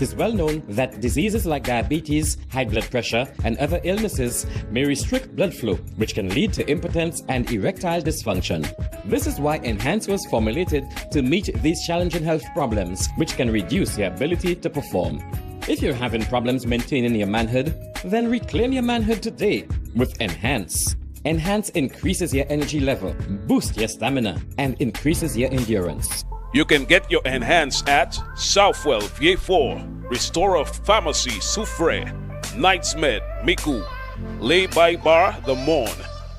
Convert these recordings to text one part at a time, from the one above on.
It is well known that diseases like diabetes, high blood pressure, and other illnesses may restrict blood flow, which can lead to impotence and erectile dysfunction. This is why Enhance was formulated to meet these challenging health problems, which can reduce your ability to perform. If you're having problems maintaining your manhood, then reclaim your manhood today with Enhance. Enhance increases your energy level, boosts your stamina, and increases your endurance. You can get your Enhance at Southwell VA4, Restorer Pharmacy Soufre, Knights Med Miku, Lay by Bar The Morn,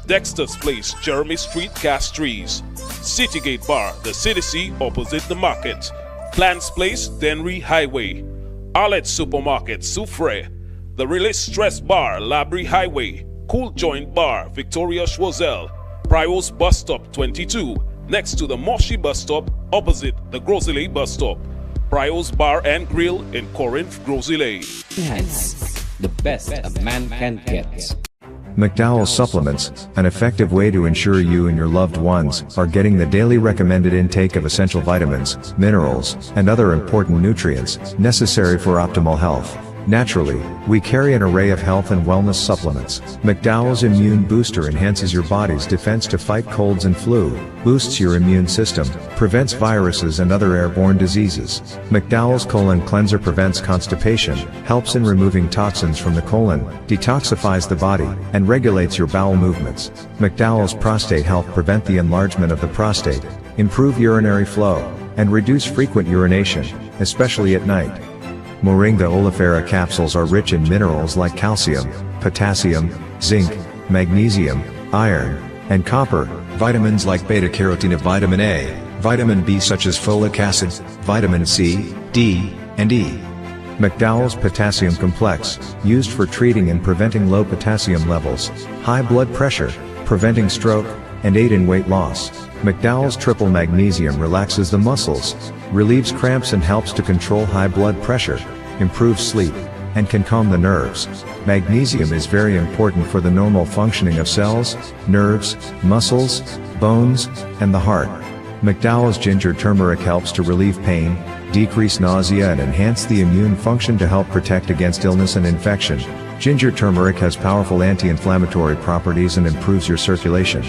Dexter's Place Jeremy Street Castries, Citygate Bar The City opposite the market, Plants Place Denry Highway, Arlette Supermarket Soufre, The Release Stress Bar Labrie Highway, Cool Joint Bar Victoria Schwazel, Prios Bus Stop 22, next to the Moshi Bus Stop opposite the Grosley Bus Stop, Prios Bar and Grill in Corinth, Grosley. Enhance, the best a man can get. McDowell's Supplements, an effective way to ensure you and your loved ones are getting the daily recommended intake of essential vitamins, minerals, and other important nutrients necessary for optimal health. Naturally, we carry an array of health and wellness supplements. McDowell's Immune Booster enhances your body's defense to fight colds and flu, boosts your immune system, prevents viruses and other airborne diseases. McDowell's Colon Cleanser prevents constipation, helps in removing toxins from the colon, detoxifies the body, and regulates your bowel movements. McDowell's Prostate Health prevent the enlargement of the prostate, improve urinary flow, and reduce frequent urination, especially at night. Moringa oleifera capsules are rich in minerals like calcium, potassium, zinc, magnesium, iron, and copper, vitamins like beta-carotene of vitamin A, vitamin B such as folic acid, vitamin C, D, and E. McDowell's Potassium Complex, used for treating and preventing low potassium levels, high blood pressure, preventing stroke, and aid in weight loss. McDowell's Triple Magnesium relaxes the muscles, relieves cramps and helps to control high blood pressure, improves sleep, and can calm the nerves. Magnesium is very important for the normal functioning of cells, nerves, muscles, bones, and the heart. McDowell's Ginger Turmeric helps to relieve pain, decrease nausea and enhance the immune function to help protect against illness and infection. Ginger turmeric has powerful anti-inflammatory properties and improves your circulation.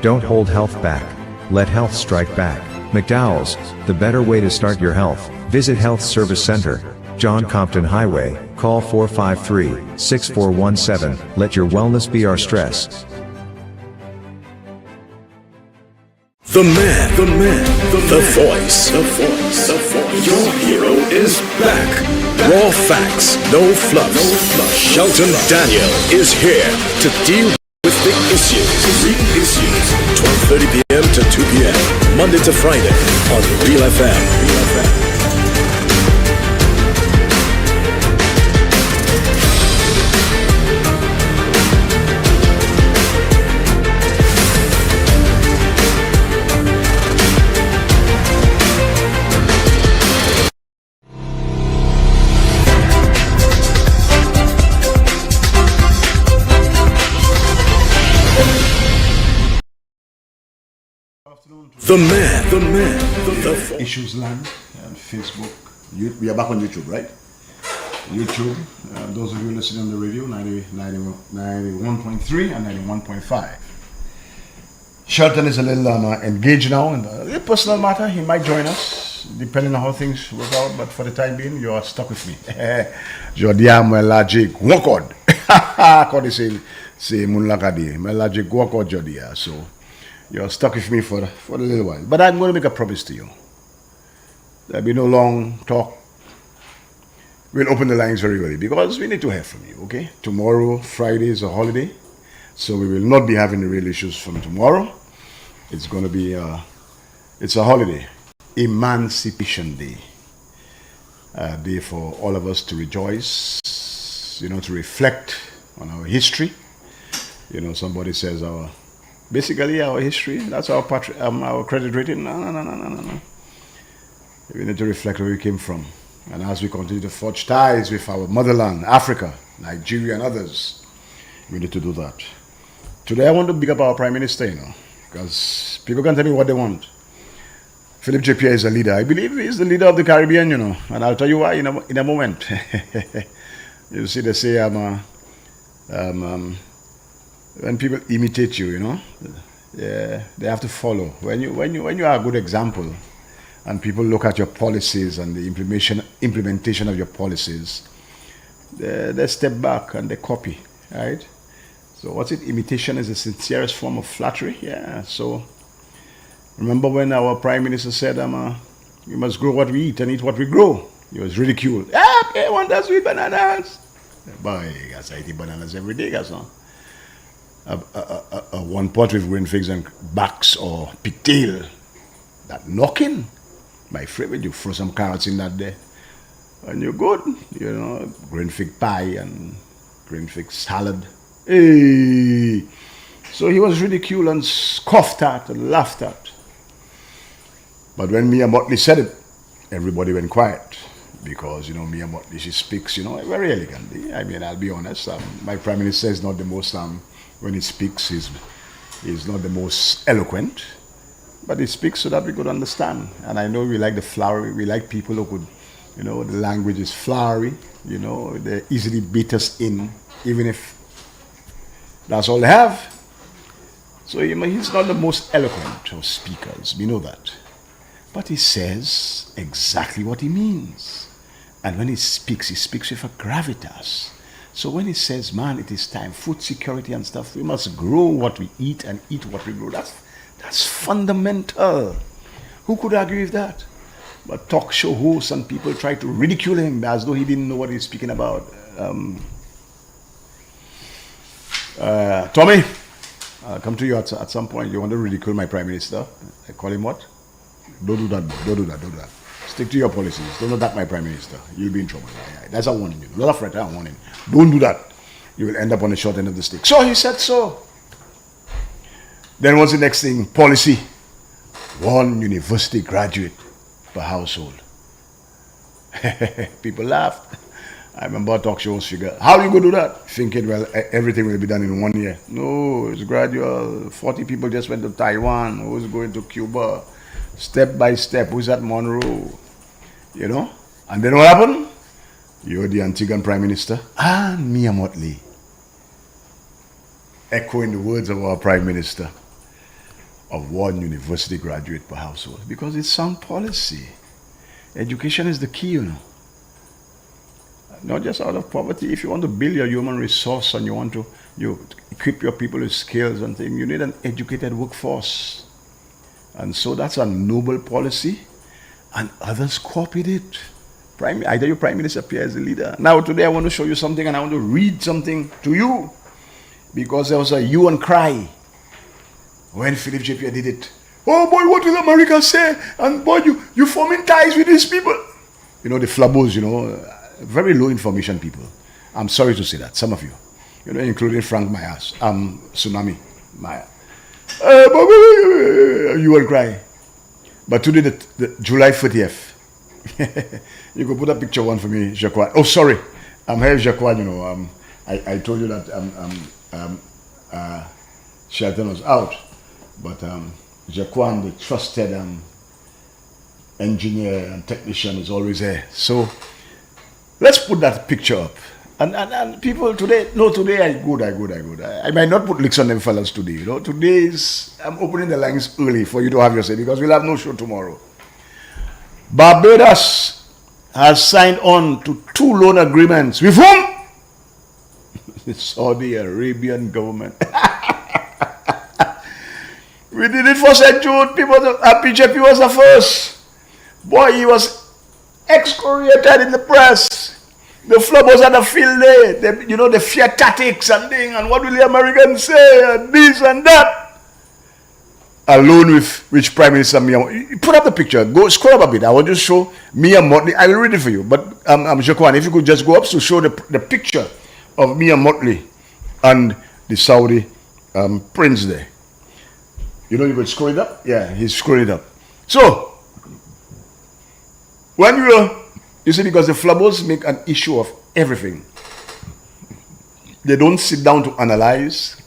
Don't hold health back. Let health strike back. McDowell's, the better way to start your health. Visit Health Service Center, John Compton Highway, call 453-6417. Let your wellness be our stress. The voice. Your hero is back. Raw facts, no fluffs. Shelton Daniel is here to deal with big issues. 12:30 p.m. to 2 p.m. Monday to Friday on Real FM. The Issues Land and Facebook. We are back on YouTube, right? YouTube. Those of you listening on the radio, 91.3 and 91.5. Shelton is a little engaged now in a personal matter. He might join us, depending on how things work out. But for the time being, you are stuck with me. Jodia Melagic Wokod. Kodi say Munlakadi. Melagic Wokod Jodia. So you're stuck with me for a little while. But I'm going to make a promise to you. There'll be no long talk. We'll open the lines very early because we need to hear from you, okay? Tomorrow, Friday, is a holiday. So we will not be having the real issues from tomorrow. It's going to be, it's a holiday. Emancipation Day. A day for all of us to rejoice, to reflect on our history. Somebody says basically our history, that's our credit rating. No. We need to reflect where we came from. And as we continue to forge ties with our motherland, Africa, Nigeria and others, we need to do that. Today I want to big up our Prime Minister, because people can tell me what they want. Philip JP is a leader. I believe he's the leader of the Caribbean, and I'll tell you why in a moment. You see, they say when people imitate you, yeah, they have to follow. When you are a good example, and people look at your policies and the implementation of your policies, they step back and they copy, right? So what's it? Imitation is the sincerest form of flattery. Yeah. So remember when our Prime Minister said, we must grow what we eat and eat what we grow. He was ridiculed. I want that sweet bananas. Boy, guys, I eat bananas every day, guys. One pot with green figs and backs or pigtail. That knocking. My favorite, you throw some carrots in that there. And you're good. Green fig pie and green fig salad. Hey. So he was ridiculed and scoffed at and laughed at. But when Mia Motley said it, everybody went quiet. Because, Mia Motley, she speaks, very elegantly. I mean, I'll be honest. My Prime Minister is not the most, when he speaks, he's not the most eloquent. But he speaks so that we could understand. And I know we like the flowery, we like people who could, the language is flowery, they easily beat us in, even if that's all they have. So he's not the most eloquent of speakers, we know that. But he says exactly what he means. And when he speaks with a gravitas. So when he says, man, it is time, food security and stuff, we must grow what we eat and eat what we grow. That's fundamental. Who could argue with that? But talk show hosts and people try to ridicule him as though he didn't know what he's speaking about. Tommy, I'll come to you at some point. You want to ridicule my Prime Minister? I call him what? Don't do that. Stick to your policies. Don't do that, my Prime Minister. You'll be in trouble. That's a warning you. Not a threat, I'm warning. Don't do that. You will end up on the short end of the stick. So he said so. Then what's the next thing? Policy. 1 university graduate per household. People laughed. I remember a talk show host figure. How are you going to do that? Thinking, well, everything will be done in 1 year. No, it's gradual. 40 people just went to Taiwan. Who's going to Cuba? Step by step. Who's at Monroe? And then what happened? You're the Antiguan Prime Minister. And Mia Motley. Echoing the words of our Prime Minister. Of 1 university graduate per household. Because it's sound policy. Education is the key, Not just out of poverty. If you want to build your human resource and you want to equip your people with skills and things, you need an educated workforce. And so that's a noble policy, and others copied it. Either your Prime Minister appears as a leader. Now today I want to show you something, and I want to read something to you, because there was a hue and cry when Philip JP did it. Oh boy, what will America say? And boy, you forming ties with these people. The flabos, very low information people. I'm sorry to say that, some of you, including Frank Myers, Tsunami Maya. You will cry. But today, the July 30th, you could put a picture one for me, Jacquard. Oh, sorry, I'm here, Jacquard. I told you that Shelton was out, but Jacquard, the trusted engineer and technician, is always there. So let's put that picture up. And people today, today I good. I might not put licks on them fellas today, Today I'm opening the lines early for you to have your say, because we'll have no show tomorrow. Barbados has signed on to 2 loan agreements. With whom? The Saudi Arabian government. We did it for St. Jude. PJP was the first. Boy, he was excoriated in the press. The flub was at the field day. The fear tactics and thing, and what will the Americans say, and this and that. Alone with which Prime Minister Mia Motley. Put up the picture. Go scroll up a bit. I will just show Mia Motley. I will read it for you. But Jacquard, if you could just go up to show the picture of Mia Motley and the Saudi prince there. You could scroll it up? Yeah, he's scrolling it up. So, when you see, because the flabos make an issue of everything. They don't sit down to analyze.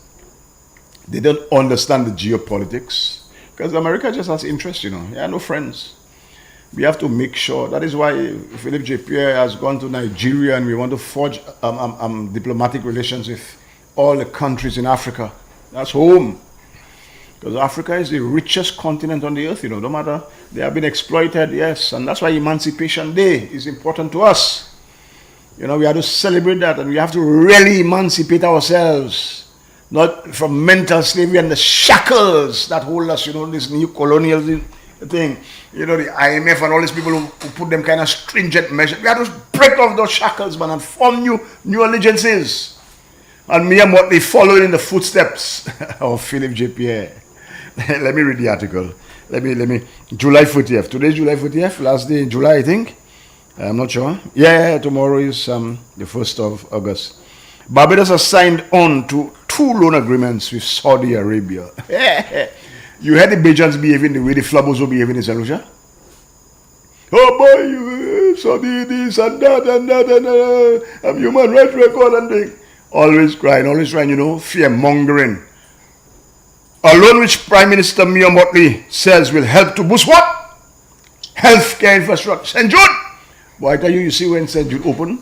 They don't understand the geopolitics. Because America just has interest, no friends. We have to make sure. That is why Philip J. Pierre has gone to Nigeria, and we want to forge diplomatic relations with all the countries in Africa. That's home. Because Africa is the richest continent on the earth, no matter. They have been exploited, yes. And that's why Emancipation Day is important to us. We have to celebrate that, and we have to really emancipate ourselves. Not from mental slavery and the shackles that hold us, this new colonial thing. The IMF and all these people who put them kind of stringent measures. We have to break off those shackles, man, and form new allegiances. And me and Motley following in the footsteps of Philip J. Pierre. Let me read the article. Let me. July 40th. Today's July 40th. Last day in July, I think. I'm not sure. Yeah, tomorrow is the 1st of August. Barbados has signed on to 2 loan agreements with Saudi Arabia. You heard the Bajans behaving the way the Flabos will behave in St. Lucia? Oh boy, Saudi this and that and that and human rights record and thing. Always crying, fear mongering. A loan which Prime Minister Mia Motley says will help to boost what? Healthcare infrastructure. St. Jude! Boy, I tell you, see when St. Jude open,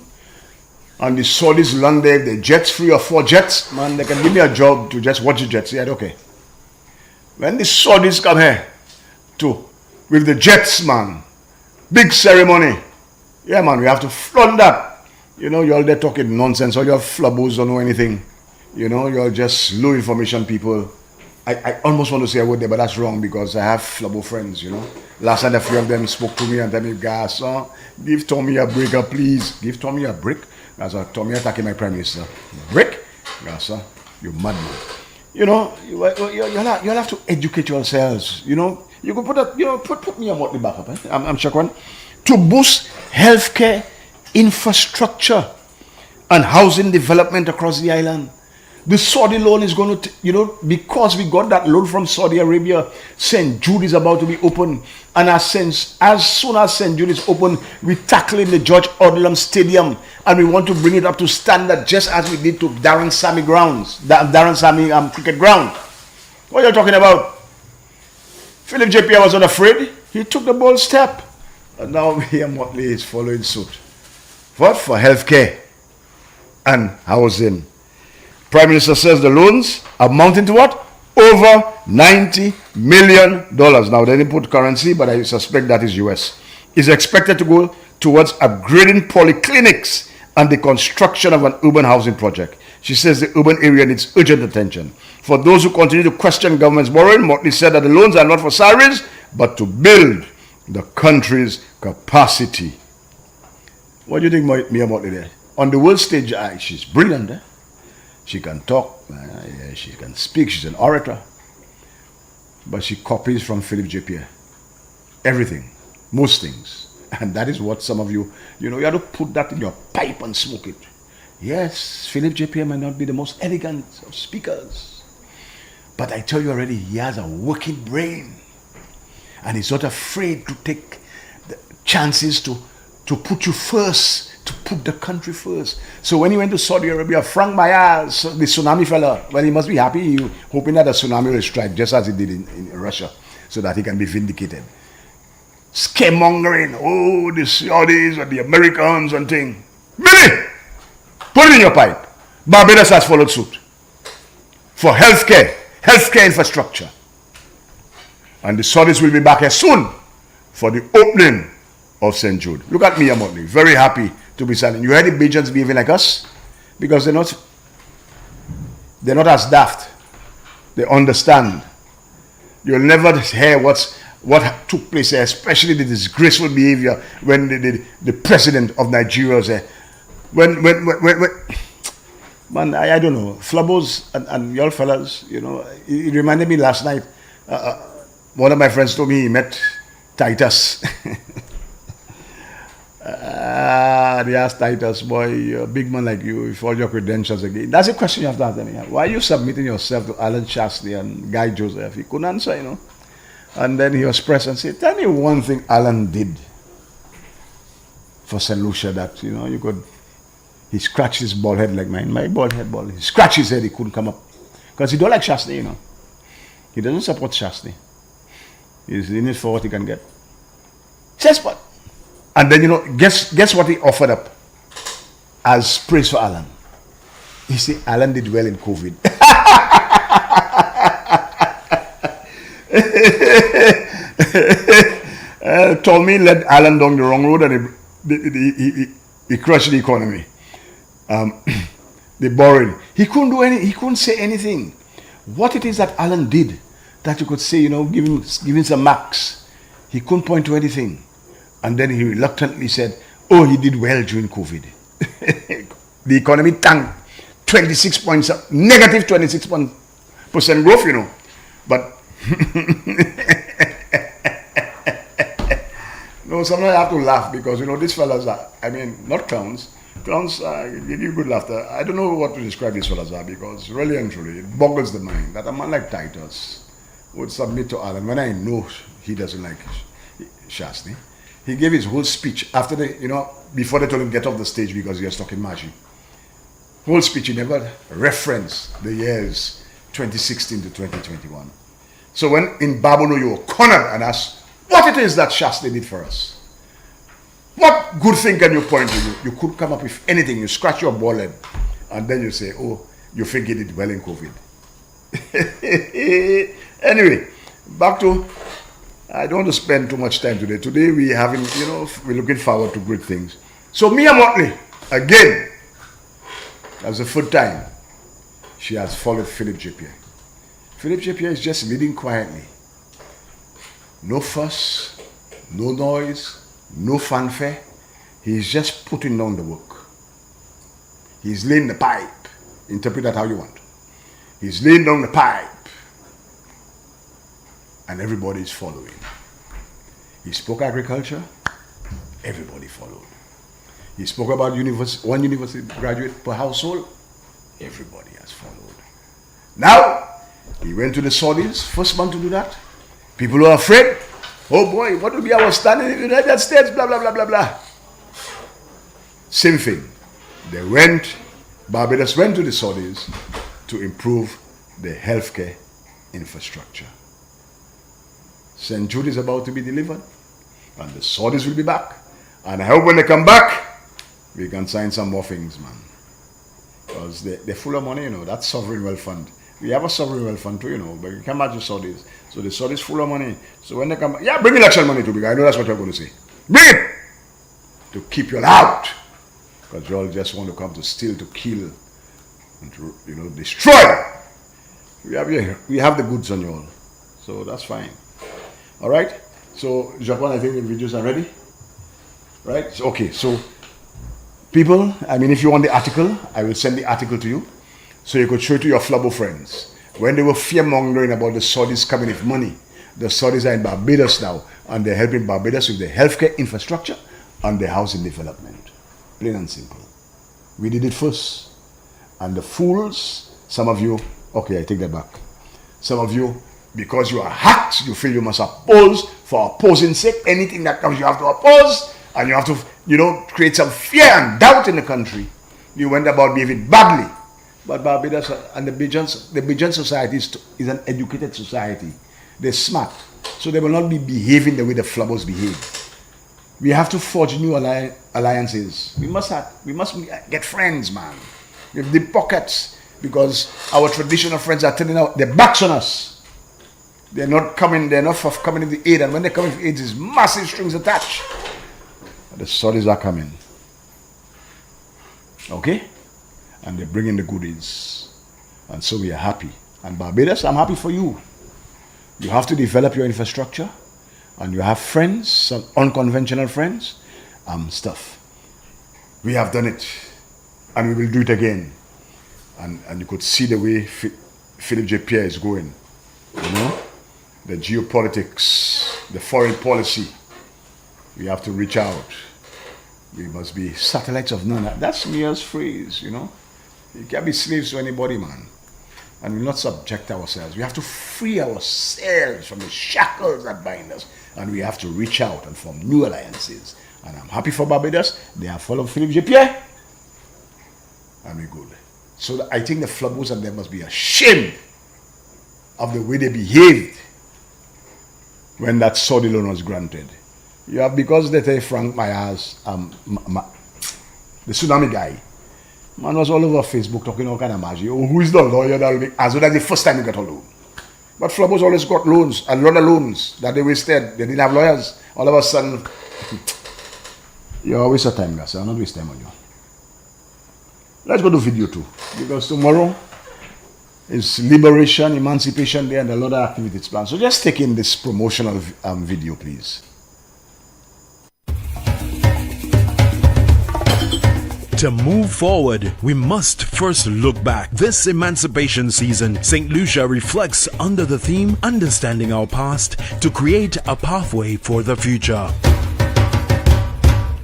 and the Saudis land there, the jets, 3 or 4 jets, man, they can give me a job to just watch the jets. Yeah, okay. When the Saudis come here, with the jets, man, big ceremony. Yeah, man, we have to flood that. You're all there talking nonsense, all your flabos don't know anything. You're just low information people. I almost want to say a word there, but that's wrong because I have flabo friends, Last night, a few of them spoke to me and tell me, guys, give Tommy a break, please. Give Tommy a break. That's Tommy attacking my Prime Minister. Break? Guys, you mad man. You'll have to educate yourselves. You can put me on what the backup. I'm checking. To boost healthcare infrastructure and housing development across the island. The Saudi loan is going to, because we got that loan from Saudi Arabia, St. Jude is about to be open. And as soon as St. Jude is open, we're tackling the George Odlum Stadium. And we want to bring it up to standard just as we did to Darren Sammy cricket ground. What are you talking about? Philip J. Pierre was not afraid. He took the bold step. And now here Motley is following suit. What? For healthcare and housing. Prime Minister says the loans amounting to what? Over $90 million. Now, they didn't put currency, but I suspect that is US. Is expected to go towards upgrading polyclinics and the construction of an urban housing project. She says the urban area needs urgent attention. For those who continue to question government's borrowing, Motley said that the loans are not for salaries, but to build the country's capacity. What do you think Mia Motley there? On the world stage, she's brilliant, eh? She can talk, she can speak, she's an orator. But she copies from Philip J. Pierre. Everything, most things. And that is what some of you have to put that in your pipe and smoke it. Yes, Philip J. Pierre might not be the most elegant of speakers. But I tell you already, he has a working brain. And he's not afraid to take the chances to put you first. To put the country first. So when he went to Saudi Arabia, Frank Mayas, the tsunami fella, well, he must be happy, hoping that the tsunami will strike just as it did in Russia, so that he can be vindicated. Scaremongering, the Saudis and the Americans and thing. Billy, put it in your pipe. Barbados has followed suit for healthcare infrastructure. And the Saudis will be back here soon for the opening of St. Jude. Look at me, Motley, very happy to be silent. You heard the Bajans behaving like us? Because they're not as daft. They understand. You'll never hear what took place there, especially the disgraceful behavior when the president of Nigeria was there. When man, I don't know, Flabos and y'all fellas, it reminded me last night. One of my friends told me he met Titus. They asked Titus, boy, you're a big man like you, with all your credentials again. That's a question you have to ask them. Why are you submitting yourself to Alan Chastity and Guy Joseph? He couldn't answer, And then he was pressed and said, tell me one thing Alan did for St. Lucia that, he scratched his bald head like mine. My bald head. He scratched his head, he couldn't come up. Because he don't like Chastity, He doesn't support Chastity. He's in it for what he can get. Just what? And then, guess what he offered up as praise for Alan? He said, Alan did well in COVID. Told me led Alan down the wrong road and he crushed the economy. They borrowed. He couldn't say anything. What it is that Alan did that you could say, give him some marks. He couldn't point to anything. And then he reluctantly said, oh, he did well during COVID. The economy tanked 26 points up, negative 26% growth, But no, sometimes I have to laugh because, these fellas are, not clowns. Clowns give you good laughter. I don't know what to describe these fellas are because really and truly, it boggles the mind that a man like Titus would submit to Alan when I know he doesn't like Shastney. He gave his whole speech after before they told him get off the stage because he was talking Maji. Whole speech, he never referenced the years 2016 to 2021. So when in Babono you were cornered and asked what it is that Shastney did for us, what good thing can you point to? You could come up with anything. You scratch your ball head and then you say, oh, you think he did well in COVID. Anyway, back to, I don't want to spend too much time today. Today we're looking forward to great things. So Mia Motley, again, that's the third time she has followed Philip J. Philip J. is just leading quietly. No fuss, no noise, no fanfare. He's just putting down the work. He's laying the pipe. Interpret that how you want. He's laying down the pipe. And everybody is following. He spoke agriculture. Everybody followed. He spoke about one university graduate per household. Everybody has followed. Now, he went to the Saudis, first man to do that. People were afraid. Oh boy, what will be our standing in the United States? Blah, blah, blah, blah, blah. Same thing. Barbados went to the Saudis to improve the healthcare infrastructure. St. Jude is about to be delivered, and the Saudis will be back. And I hope when they come back, we can sign some more things, man. Because they're full of money, That's sovereign wealth fund. We have a sovereign wealth fund too, but you can't match the Saudis. So the Saudis full of money. So when they come, bring election money too, because I know that's what you're going to say. Bring it! To keep you all out. Because you all just want to come to steal, to kill, and to, destroy. We have the goods on you all. So that's fine. All right? So, Japan, I think the videos are ready. Right? So, okay, so people, if you want the article, I will send the article to you. So you could show it to your flubbo friends. When they were fear-mongering about the Saudis coming with money, the Saudis are in Barbados now, and they're helping Barbados with the healthcare infrastructure and the housing development. Plain and simple. We did it first. And the fools, some of you, okay, I take that back. Some of you, because you are hacked, you feel you must oppose for opposing sake. Anything that comes, you have to oppose, and you have to, create some fear and doubt in the country. You went about behaving badly. But Barbados and the Bajan society is an educated society. They're smart. So they will not be behaving the way the flubbers behave. We have to forge new alliances. We must get friends, man. We have deep pockets because our traditional friends are turning out their backs on us. They're not forthcoming in the aid. And when they come with aid, there's massive strings attached. The Saudis are coming. Okay? And they're bringing the goodies. And so we are happy. And Barbados, I'm happy for you. You have to develop your infrastructure. And you have friends, some unconventional friends, stuff. We have done it. And we will do it again. And you could see the way Philip J. Pierre is going. The geopolitics, the foreign policy. We have to reach out. We must be satellites of none. That's Mia's phrase, You can't be slaves to anybody, man. And we'll not subject ourselves. We have to free ourselves from the shackles that bind us. And we have to reach out and form new alliances. And I'm happy for Barbados. They have followed Philip J. Pierre. And we're good. So I think the flubbos and them must be ashamed of the way they behaved when that Saudi loan was granted. You have, because they say Frank Myers, the tsunami guy, man was all over Facebook talking all kind of magic. Oh, who is the lawyer that will be, as though that's the first time he got a loan. But Flobos always got loans, a lot of loans that they wasted. They didn't have lawyers. All of a sudden, you always a time, guys. I'll not waste time on you. Let's go to video 2, because tomorrow is Liberation, Emancipation Day, and a lot of activities planned. So just take in this promotional video, please. To move forward, we must first look back. This Emancipation season, St. Lucia reflects under the theme Understanding Our Past to create a pathway for the future.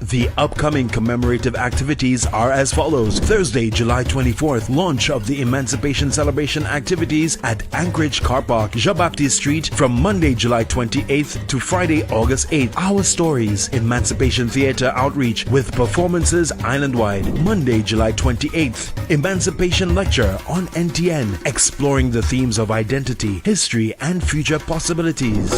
The upcoming commemorative activities are as follows. Thursday, July 24th, launch of the Emancipation Celebration activities at Anchorage Car Park, Jean-Baptiste Street, from Monday, July 28th to Friday, August 8th. Our Stories, Emancipation Theatre outreach with performances island-wide. Monday, July 28th, Emancipation Lecture on NTN, exploring the themes of identity, history, and future possibilities.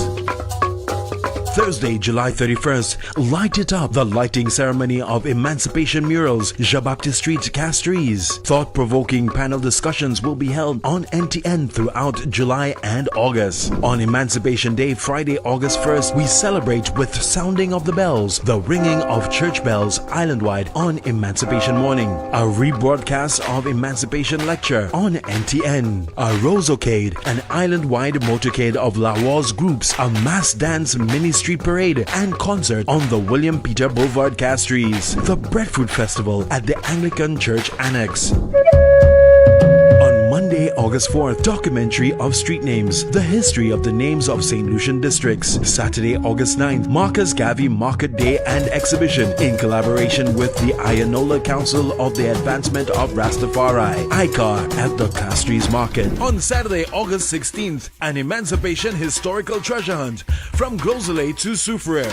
Thursday, July 31st, Light It Up, the lighting ceremony of Emancipation Murals, Jean-Baptiste Street, Castries. Thought-provoking panel discussions will be held on NTN throughout July and August. On Emancipation Day, Friday, August 1st, we celebrate with sounding of the bells, the ringing of church bells island-wide on Emancipation Morning. A rebroadcast of Emancipation Lecture on NTN. A Rosocade, an island-wide motorcade of Lawas groups, a mass dance mini street parade and concert on the William Peter Boulevard, Castries. The Breadfruit Festival at the Anglican Church Annex. On Monday, August 4th, documentary of street names, the history of the names of St. Lucian districts. Saturday, August 9th, Marcus Garvey Market Day and Exhibition in collaboration with the Ayanola Council of the Advancement of Rastafari, ICAR, at the Castries Market. On Saturday, August 16th, an Emancipation Historical Treasure Hunt from Grosselet to Soufriere.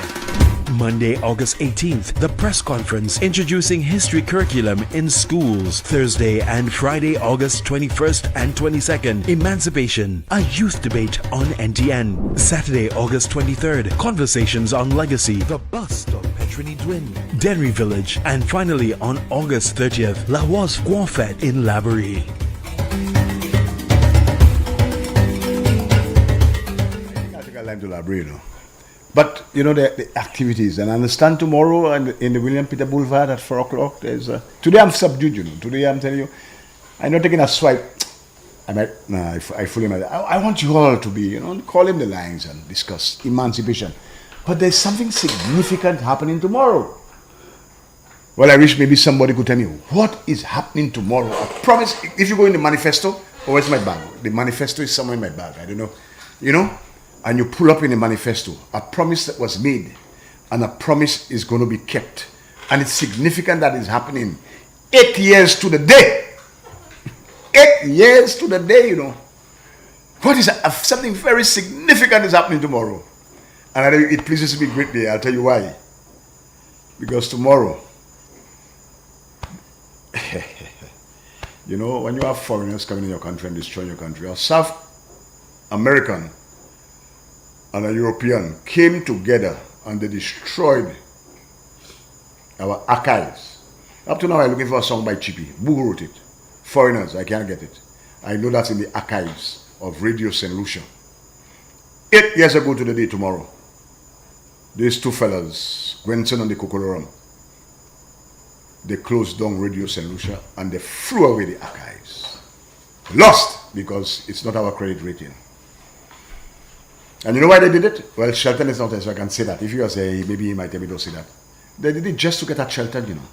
Monday, August 18th, the press conference introducing history curriculum in schools. Thursday and Friday, August 21st and 22nd, Emancipation, a youth debate on NTN. Saturday, August 23rd, conversations on legacy, the bust of Petroni Dwin, Denry Village, and finally on August 30th, Lawas Guanfet in Laborie. I think I like to Laborie, you know. But you know the activities, and I understand tomorrow and in the William Peter Boulevard at 4 o'clock. There's today I'm subdued, you know. Today I'm telling you, I'm not taking a swipe. I fully imagine. I want you all to be, you know, call in the lines and discuss emancipation. But there's something significant happening tomorrow. Well, I wish maybe somebody could tell me what is happening tomorrow. I promise. If you go in the manifesto, oh, where's my bag? The manifesto is somewhere in my bag. I don't know, you know. And you pull up in a manifesto, a promise that was made, and a promise is going to be kept. And it's significant that it's happening 8 years to the day. 8 years to the day, you know. What is something very significant is happening tomorrow. And it pleases me greatly. I'll tell you why. Because tomorrow, you know, when you have foreigners coming in your country and destroying your country, or South American and a European came together and they destroyed our archives. Up to now, I'm looking for a song by Chippy. Who wrote it? Foreigners, I can't get it. I know that's in the archives of Radio St. Lucia. 8 years ago to the day tomorrow, these two fellas, Gwenson and the Kokolorum, they closed down Radio St. Lucia and they threw away the archives. Lost because it's not our credit rating. And you know why they did it? Well, Shelton is not there, so I can say that. If you say, maybe he might tell me don't say that. They did it just to get at Shelton, you know.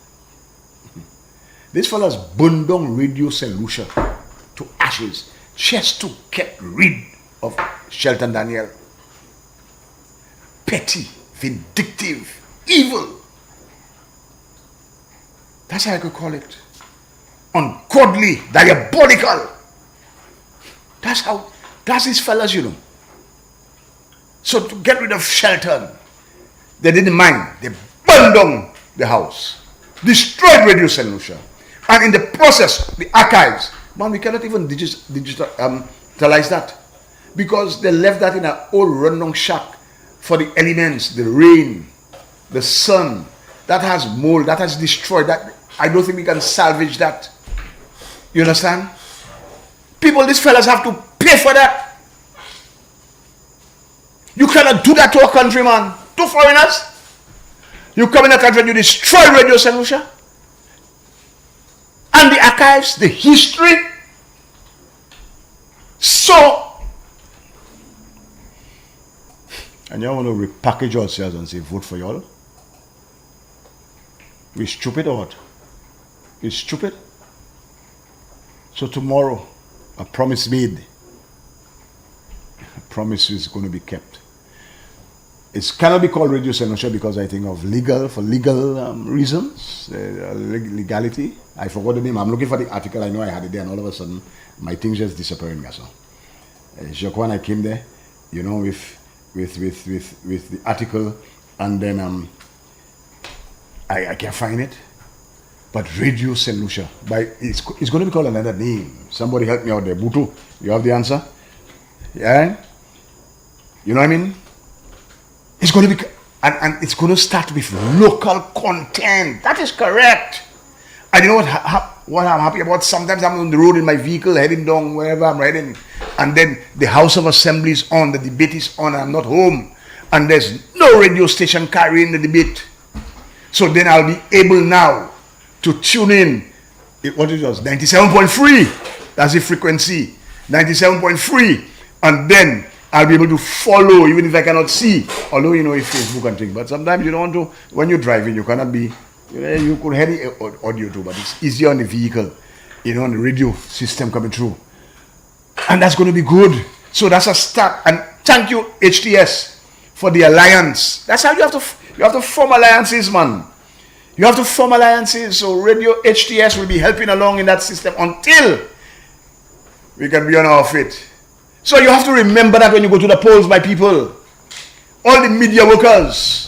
These fellas burned down Radio St. Lucia to ashes just to get rid of Shelton Daniel. Petty, vindictive, evil. That's how I could call it. Ungodly, diabolical. That's these fellas, you know. So to get rid of Shelton, they didn't mind. They burned down the house, destroyed Radio St. Lucia, and in the process, the archives. Man, we cannot even digitalize that because they left that in an old rundown shack for the elements, the rain, the sun, that has mold, that has destroyed that. I don't think we can salvage that. You understand? People, these fellas have to pay for that. You cannot do that to a country, man. To foreigners. You come in a country and you destroy Radio St. Lucia. And the archives, the history. So, and you want to repackage ourselves and say, vote for y'all? We stupid or what? We stupid? So tomorrow, a promise made. A promise is going to be kept. It cannot be called Radio St. Lucia because I think of legal reasons, legality. I forgot the name. I'm looking for the article. I know I had it there, and all of a sudden, my things just disappearing. So, when I came there, you know, with the article, and then I can't find it. But Radio St. Lucia, it's going to be called another name. Somebody help me out there. Butu, you have the answer? Yeah? You know what I mean? It's going to be, and it's going to start with local content. That is correct. And you know what I'm happy about? Sometimes I'm on the road in my vehicle, heading down wherever I'm heading, and then the House of Assembly is on, the debate is on, and I'm not home, and there's no radio station carrying the debate. So then I'll be able now to tune in. What it was, 97.3. That's the frequency, 97.3, and then I'll be able to follow even if I cannot see. Although you know it's Facebook and things, but sometimes you don't want to. When you're driving, you cannot be. You could hear the audio too, but it's easier on the vehicle, you know, on the radio system coming through, and that's going to be good. So that's a start. And thank you HTS for the alliance. That's how you have to form alliances, man. You have to form alliances. So Radio HTS will be helping along in that system until we can be on our feet. So you have to remember that when you go to the polls, my people, all the media workers,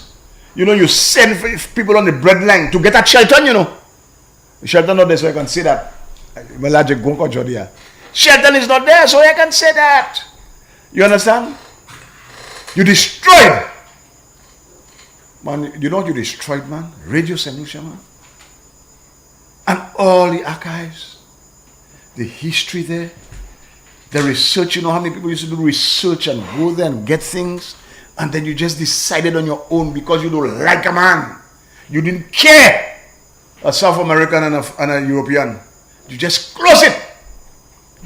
you know, you send people on the breadline to get at Shelton, you know. Shelton not there, so I can say that. Shelton is not there, so I can say that. You understand? You destroyed. Man, you know what you destroyed, man? Radio St. Lucia, man. And all the archives, the history there, the research. You know how many people used to do research and go there and get things, and then you just decided on your own because you don't like a man. You didn't care. A South American and a European. You just close it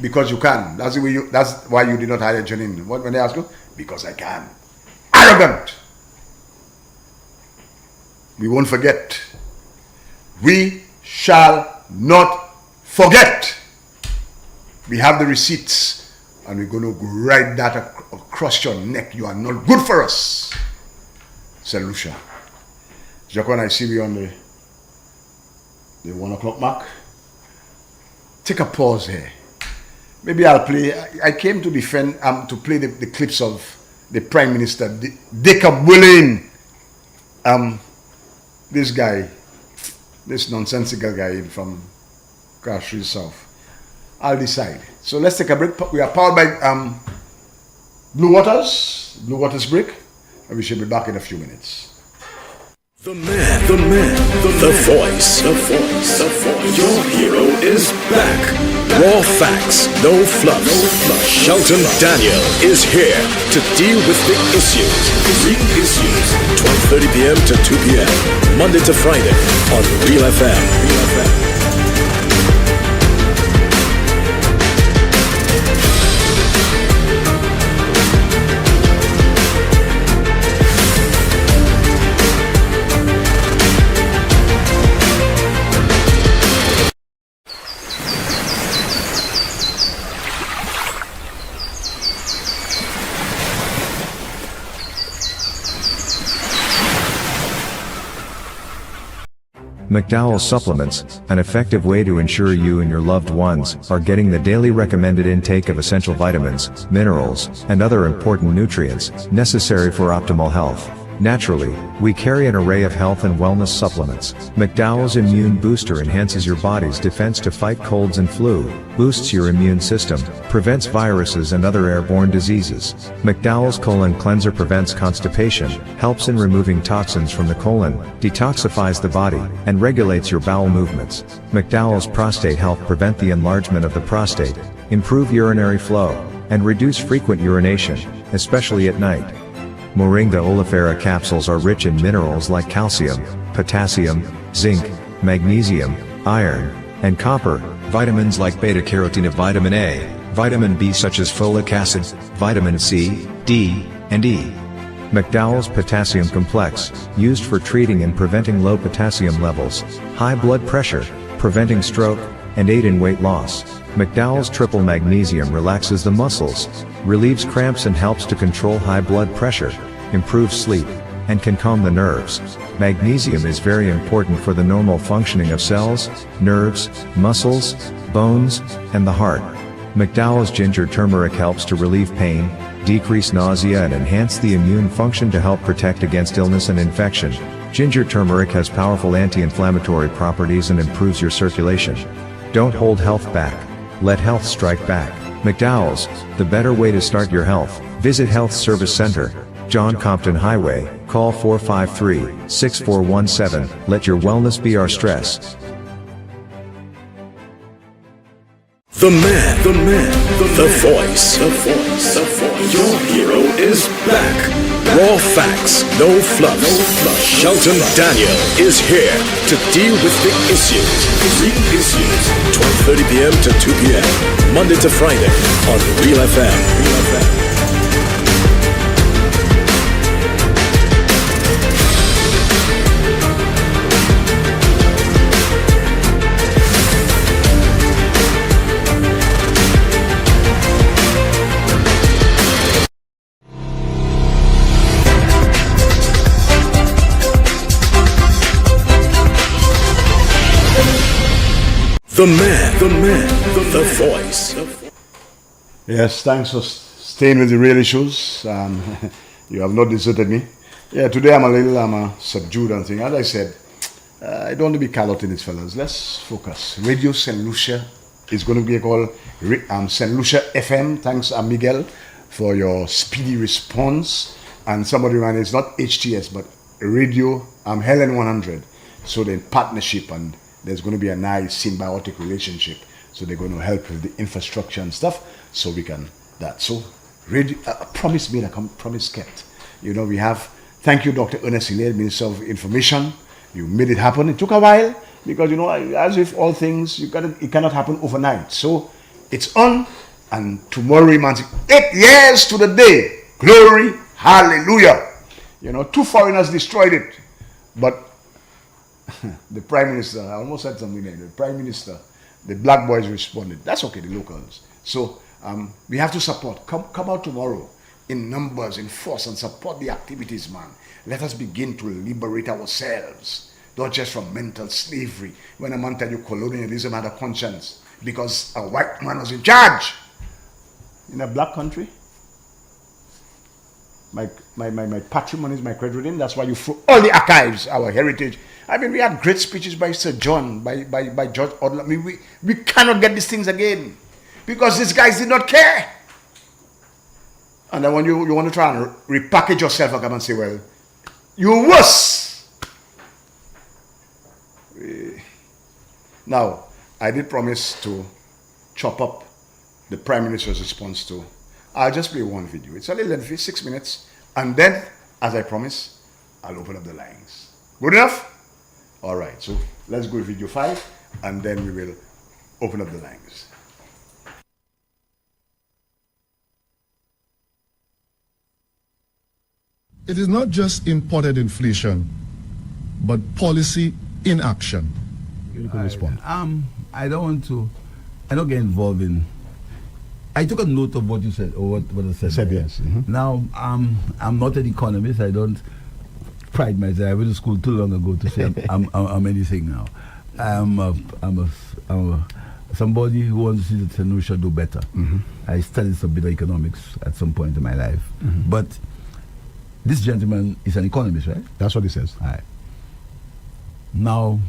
because you can. That's the way you. That's why you did not hire Janine. What when they ask you? Because I can. Arrogant. We won't forget. We shall not forget. We have the receipts, and we're going to write that across your neck. You are not good for us. St. Lucia. Jacques, I see we on the 1 o'clock mark. Take a pause here. Maybe I'll play. I came to defend, to play the clips of the Prime Minister, Dick Willing. This guy, this nonsensical guy from Grassroots South. I'll decide. So let's take a break. We are powered by Blue Waters break, and we should be back in a few minutes. The man, the voice. Your hero is back. Raw facts, no fluff. Shelton Daniel is here to deal with big issues. Big issues. 12:30 p.m. to 2 p.m. Monday to Friday on Real FM. McDowell Supplements, an effective way to ensure you and your loved ones are getting the daily recommended intake of essential vitamins, minerals, and other important nutrients necessary for optimal health. Naturally, we carry an array of health and wellness supplements. McDowell's Immune Booster enhances your body's defense to fight colds and flu, boosts your immune system, prevents viruses and other airborne diseases. McDowell's Colon Cleanser prevents constipation, helps in removing toxins from the colon, detoxifies the body, and regulates your bowel movements. McDowell's Prostate Health prevent the enlargement of the prostate, improve urinary flow, and reduce frequent urination, especially at night. Moringa oleifera capsules are rich in minerals like calcium, potassium, zinc, magnesium, iron, and copper, vitamins like beta-carotene of vitamin A, vitamin B such as folic acid, vitamin C, D, and E. McDowell's Potassium Complex, used for treating and preventing low potassium levels, high blood pressure, preventing stroke, and aid in weight loss. McDowell's Triple Magnesium relaxes the muscles, relieves cramps and helps to control high blood pressure, improves sleep, and can calm the nerves. Magnesium is very important for the normal functioning of cells, nerves, muscles, bones, and the heart. McDowell's Ginger Turmeric helps to relieve pain, decrease nausea and enhance the immune function to help protect against illness and infection. Ginger turmeric has powerful anti-inflammatory properties and improves your circulation. Don't hold health back. Let health strike back. McDowell's, the better way to start your health. Visit Health Service Center, John Compton Highway, call 453-6417. Let your wellness be our stress. The man, the voice. Your hero is back. Raw facts, no fluff. Shelton Daniel is here to deal with big issues. 12:30 p.m. to 2 p.m. Monday to Friday on Real FM. The man, the voice. Yes, thanks for staying with the real issues. You have not deserted me. Yeah, today I'm a little subdued and thing. As I said, I don't want to be callous in these fellas. Let's focus. Radio St. Lucia is going to be called St. Lucia FM. Thanks, Miguel, for your speedy response. And somebody reminded, it's not HTS, but Radio Helen 100. So they're in partnership and there's going to be a nice symbiotic relationship. So they're going to help with the infrastructure and stuff so we can that. So radio, promise made, promise kept. You know, we have, thank you, Dr. Ernest Hilaire, Minister of Information. You made it happen. It took a while because, you know, as with all things, it cannot happen overnight. So it's on, and tomorrow, 8 years to the day. Glory, hallelujah. You know, 2 foreigners destroyed it. But the Prime Minister, I almost said something there. The Prime Minister, the black boys responded. That's okay, the locals. So we have to support. Come out tomorrow in numbers, in force, and support the activities, man. Let us begin to liberate ourselves, not just from mental slavery. When a man tell you colonialism had a conscience because a white man was in charge in a black country. My patrimony is my credit in. That's why you throw all the archives, our heritage. I mean, we had great speeches by Sir John, by George Odlum. I mean, we cannot get these things again because these guys did not care. And then when you want to try and repackage yourself, I come and say, well, you're worse. Now, I did promise to chop up the Prime Minister's response to. I'll just play one video. It's a little lengthy, 6 minutes. And then, as I promised, I'll open up the lines. Good enough? All right, so let's go to video 5, and then we will open up the lines. It is not just imported inflation, but policy inaction. You can respond. I don't get involved in. I took a note of what you said, or what I said. Yes. Mm-hmm. Now, I'm not an economist. I don't pride myself. I went to school too long ago to say I'm anything now. I'm somebody who wants to see the St. Lucia do better. Mm-hmm. I studied some bit of economics at some point in my life. Mm-hmm. But This gentleman is an economist, right? That's what he says. All right. Now,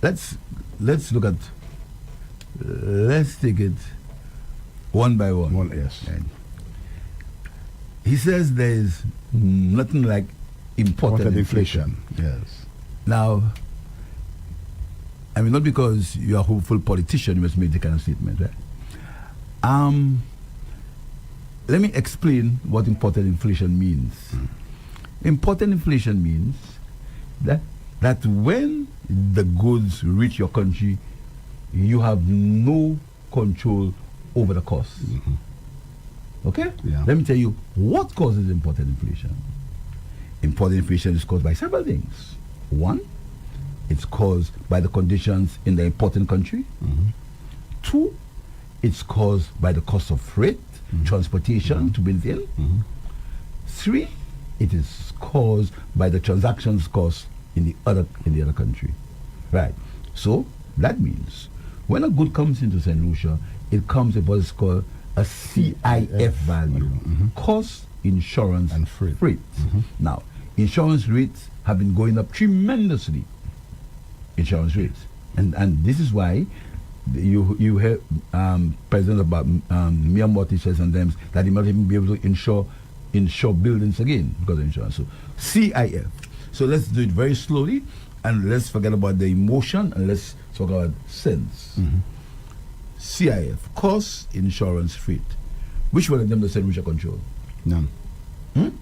let's look at. Let's take it one by one. Yes. Right. He says there is nothing like imported inflation. Yes. Now, I mean, not because you're a hopeful politician, you must make the kind of statement, right? Let me explain what imported inflation means. Imported inflation means that when the goods reach your country, you have no control over the cost. Okay? Yeah. Let me tell you what causes imported inflation. Imported inflation is caused by several things. One, it's caused by the conditions in the importing country. Two, it's caused by the cost of freight, transportation to bring it in. Three, it is caused by the transactions cost in the other country. Right. So that means when a good comes into St. Lucia, it comes with what is called a CIF value, cost, insurance, and freight. Now, insurance rates have been going up tremendously. Insurance rates, and this is why you hear President about Miyamoti says sometimes that he might even be able to insure buildings again because of insurance. So CIF. So let's do it very slowly, and let's forget about the emotion and let's talk about sense. CIF, cost, insurance, freight. Which one of them does St. Lucia control? None.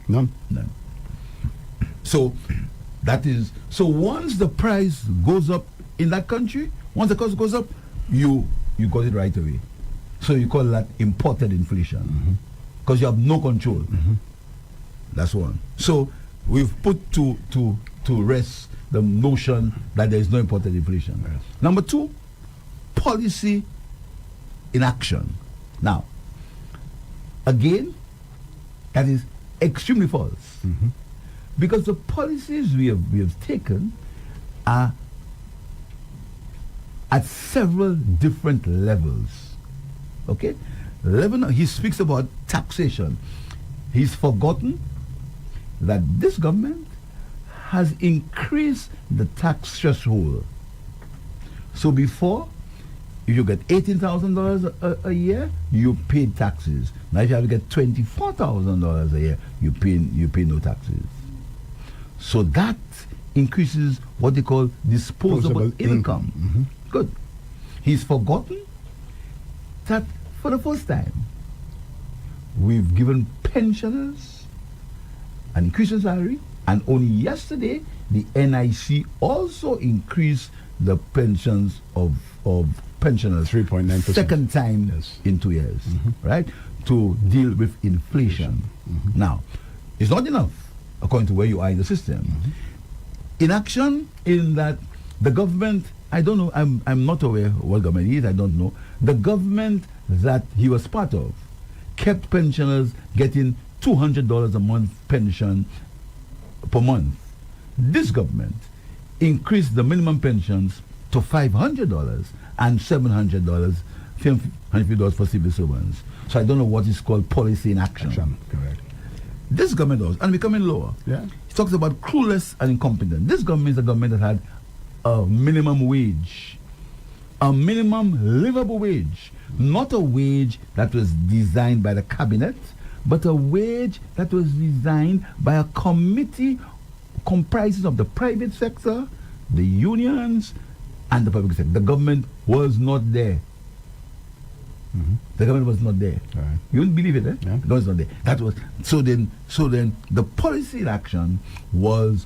None. So that is, so once the price goes up in that country, once the cost goes up, you got it right away. So you call that imported inflation because you have no control. That's one. So we've put to rest the notion that there is no imported inflation. Yes. Number two, policy in action. Now, again, that is extremely false. Because the policies we have taken are at several different levels. Okay? He speaks about taxation. He's forgotten that this government has increased the tax threshold. So before, if you get $18,000 a year, you pay taxes. Now if you have to get $24,000 a year, you pay no taxes. So that increases what they call disposable income. Good. He's forgotten that for the first time, we've given pensioners an increase in salary, and only yesterday, the NIC also increased the pensions of pensioners 3.9%. second time in 2 years, right? To deal with inflation. Now, it's not enough, according to where you are in the system. Inaction in that the government, I don't know, I'm not aware what government is, I don't know. The government that he was part of kept pensioners getting $200 a month pension per month. This government increased the minimum pensions to $500 and $700, $50 for civil servants. So I don't know what is called policy in action. Correct. This government does, and becoming lower. Yeah. He talks about clueless and incompetent. This government is a government that had a minimum wage, a minimum livable wage, not a wage that was designed by the cabinet, but a wage that was designed by a committee comprising of the private sector, the unions, and the public sector. The government was not there. The government was not there. Right. You wouldn't believe it, eh? Yeah. The government was not there. That was so. Then the policy in action was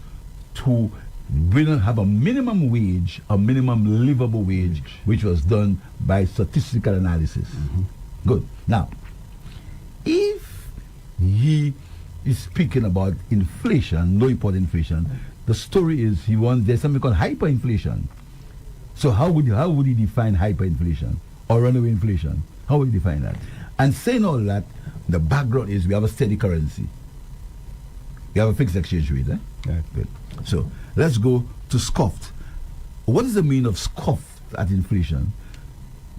to have a minimum wage, a minimum livable wage, which was done by statistical analysis. Good. Now, if he is speaking about inflation, no import inflation, the story is there's something called hyperinflation. So how would he define hyperinflation or runaway inflation? How would he define that? And saying all that, the background is we have a steady currency. We have a fixed exchange rate. Yeah. Good. So let's go to scoffed. What is the meaning of scoffed at inflation?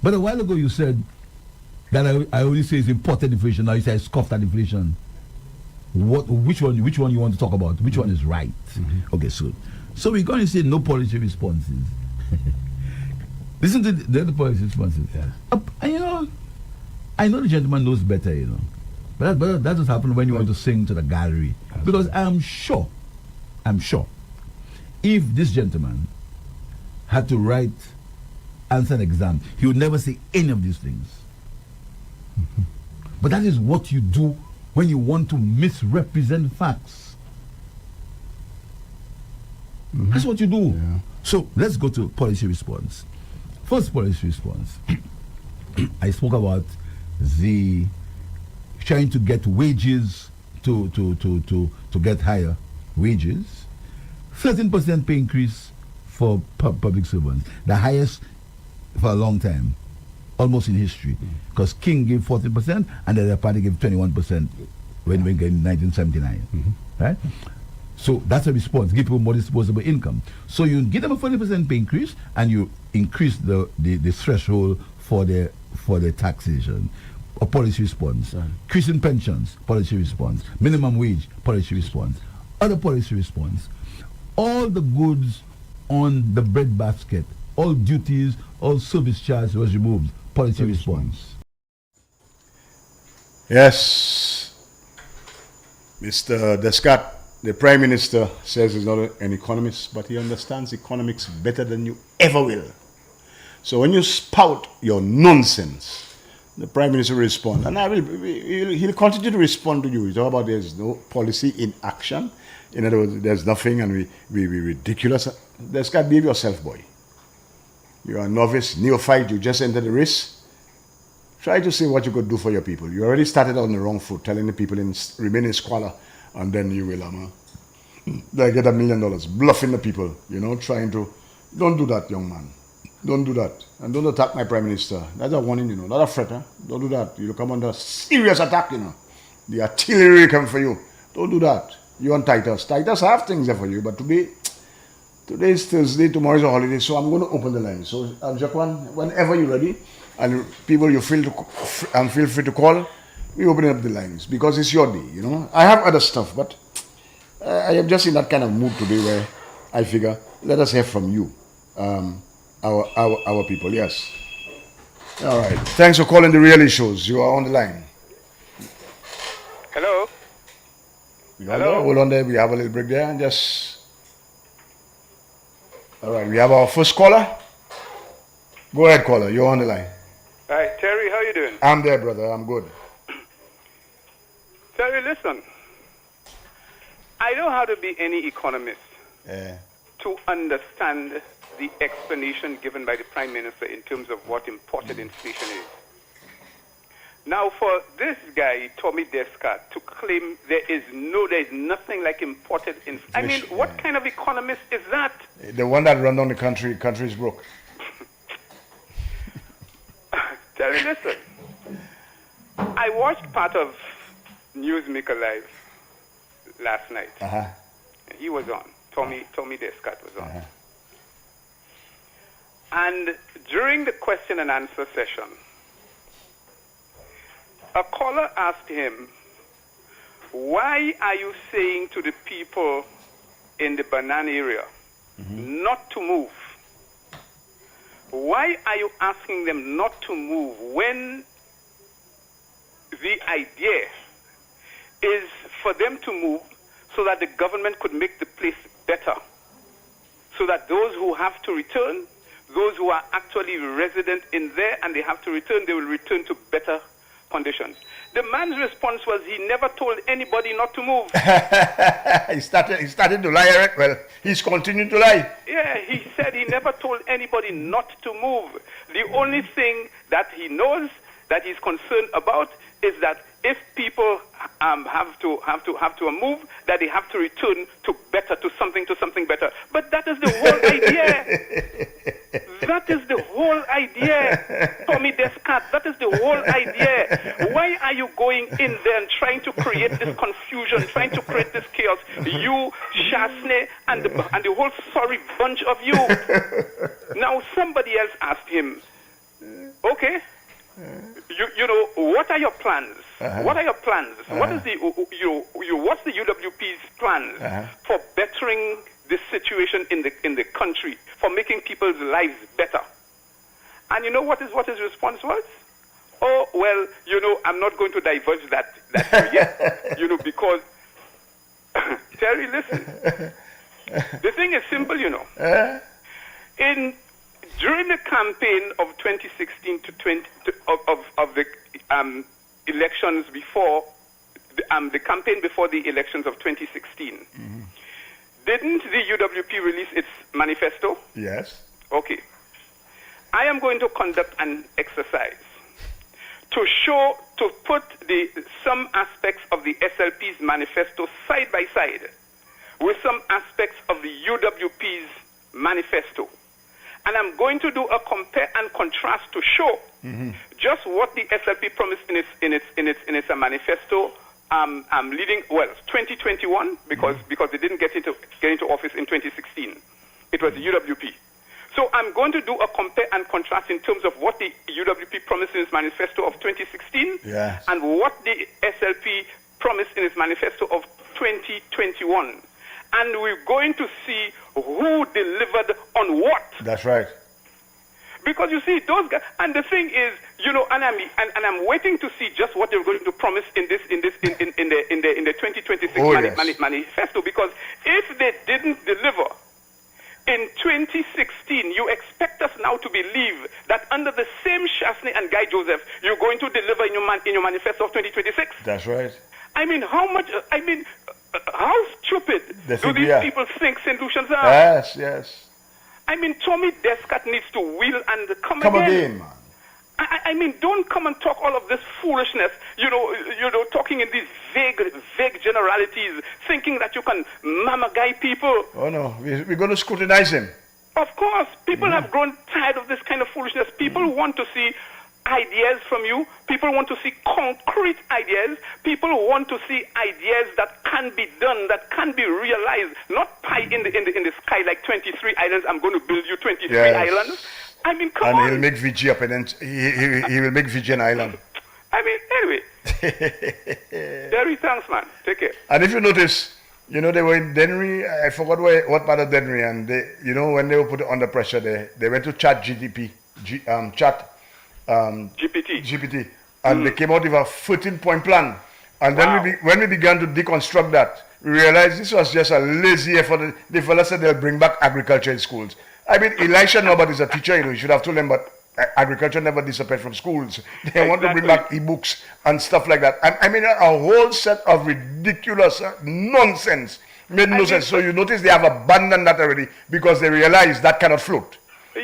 But a while ago you said that I only say it's imported inflation. Now you say I scoffed at inflation. which one you want to talk about? Which one is right? Okay, so we're going to say no policy responses. Listen to the other policy responses. And, I know the gentleman knows better, but that just happens when you want to sing to the gallery. Because I'm sure, if this gentleman had to answer an exam, he would never say any of these things. But that is what you do when you want to misrepresent facts. That's what you do. Yeah. So let's go to policy response. First policy response. I spoke about the trying to get wages to get higher wages. 13% pay increase for public servants, the highest for a long time, almost in history. Because King gave 40% and the other party gave 21% when we in 1979. Right? So that's a response. Give people more disposable income. So you give them a 40% pay increase and you increase the threshold for the taxation. A policy response. Increasing pensions, policy response. Minimum wage, policy response. Other policy response. All the goods on the bread basket, all duties, all service charges was removed. Policy response. Yes, Mr. Descat, the Prime Minister says he's not an economist, but he understands economics better than you ever will. So when you spout your nonsense, the Prime Minister will respond, and he'll continue to respond to you. You talk about there's no policy in action. In other words, there's nothing, and we ridiculous. Descat, behave yourself, boy. You're a novice, neophyte, you just entered the race. Try to see what you could do for your people. You already started on the wrong foot, telling the people remain in squalor, and then you will they get $1 million, bluffing the people, trying to. Don't do that, young man. Don't do that. And don't attack my Prime Minister. That's a warning, not a threat. Don't do that. You'll come under serious attack, The artillery come for you. Don't do that. You and Titus. Titus have things there for you, but today is Thursday, tomorrow is a holiday, so I'm going to open the line. So, Jaquan, whenever you're ready, and people you feel free to call, we open up the lines because it's your day, I have other stuff, but I am just in that kind of mood today where I figure, let us hear from you, our people, yes. All right. Thanks for calling the Real Issues. You are on the line. Hello? Hello? Hold on there. We have a little break there and just... All right, we have our first caller. Go ahead, caller. You're on the line. Hi, Terry, how you doing? I'm there, brother. I'm good. Terry, listen. I don't have to be any economist to understand the explanation given by the Prime Minister in terms of what imported inflation is. Now, for this guy, Tommy Descat, to claim there is nothing like imported inflation. I mean, what kind of economist is that? The one that run down the country is broke. Terry, listen. I watched part of Newsmaker Live last night. He was on. Tommy Descat was on. And during the question and answer session, a caller asked him, why are you saying to the people in the banana area not to move? Why are you asking them not to move when the idea is for them to move so that the government could make the place better? So that those who have to return, those who are actually resident in there and they have to return, they will return to better conditions. The man's response was he never told anybody not to move. He started to lie, Eric. Well, he's continuing to lie. Yeah, he said he never told anybody not to move. The only thing that he knows that he's concerned about is that if people have to move, that they have to return to something better. But that is the whole idea. That is the whole idea, Tommy Descat. That is the whole idea. Why are you going in there and trying to create this confusion, trying to create this chaos? You, Shasne, and the whole sorry bunch of you. Now somebody else asked him, okay, you know, what are your plans? What are your plans? What is what's the UWP's plans for bettering this situation in the country, for making people's lives better? And you know what his response was? Oh, well, I'm not going to diverge that yet, because Terry, listen. The thing is simple, During the campaign of 2016 of the elections before the campaign before the elections of 2016, didn't the UWP release its manifesto? Yes. Okay. I am going to conduct an exercise to put some aspects of the SLP's manifesto side by side with some aspects of the UWP's manifesto. And I'm going to do a compare and contrast to show just what the SLP promised in its manifesto. Leading 2021 because they didn't get into office in 2016. It was the UWP. So I'm going to do a compare and contrast in terms of what the UWP promised in its manifesto of 2016 and what the SLP promised in its manifesto of 2021. And we're going to see who delivered on what. That's right. Because you see, those guys, and the thing is, and I'm waiting to see just what they're going to promise in the 2026 manifesto. Because if they didn't deliver in 2016, you expect us now to believe that under the same Chasney and Guy Joseph, you're going to deliver in your manifesto of 2026. That's right. How stupid do these people think St. Lucians are? Yes. Tommy Descott needs to wheel and come again, man. Don't come and talk all of this foolishness, talking in these vague generalities, thinking that you can mama guy people. Oh, no, we're going to scrutinize him. Of course, people have grown tired of this kind of foolishness. People want to see ideas from you. People want to see concrete ideas. People want to see ideas that can be done, that can be realized, not pie in the sky like 23 islands. I'm going to build you 23 islands. Come on. And he'll make Fiji up, and then he will make Fiji an island. Anyway. Derry, thanks, man. Take care. And if you notice, they were in Dennery. I forgot what part of Dennery, and they, when they were put under pressure, they went to GPT, and they came out with a 13-point plan. And then when we began to deconstruct that, we realized this was just a lazy effort. The fellow said they'll bring back agriculture in schools. Elisha nobody's a teacher, you should have told them, but agriculture never disappeared from schools. They want to bring back e-books and stuff like that. And a whole set of ridiculous nonsense. Made no sense. So you notice they have abandoned that already because they realize that cannot float.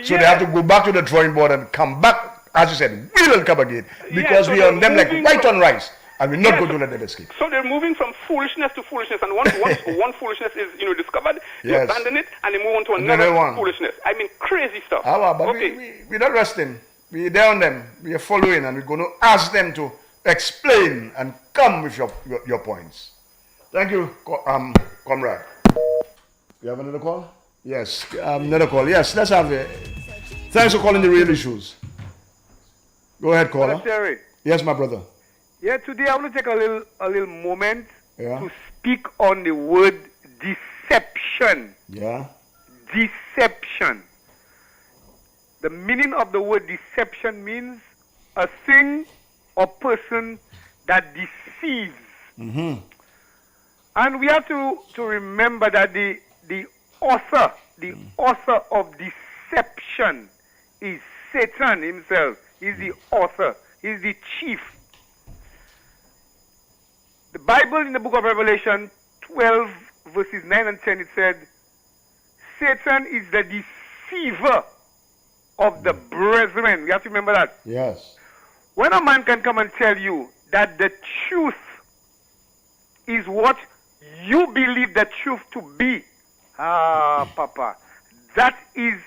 So they have to go back to the drawing board and come back, as you said, we'll come again. Because we are on them like white on rice. And we're not going to let them escape. So they're moving from foolishness to foolishness. And once one foolishness is discovered, you abandon it and they move on to another foolishness. Crazy stuff. But we're not resting. We're there on them. We are following and we're going to ask them to explain and come with your points. Thank you, comrade. You have another call? Yes, another call. Yes, let's have it. Thanks for calling the real issues. Go ahead, caller. Terry. Yes, my brother. Yeah, today I want to take a little moment to speak on the word deception. Yeah. Deception. The meaning of the word deception means a thing or person that deceives. Mm-hmm. And we have to remember that the author of deception is Satan himself. He's the author. He's the chief. The Bible in the book of Revelation 12 verses 9 and 10, it said, Satan is the deceiver of the brethren. We have to remember that. Yes. When a man can come and tell you that the truth is what you believe the truth to be, Papa, that is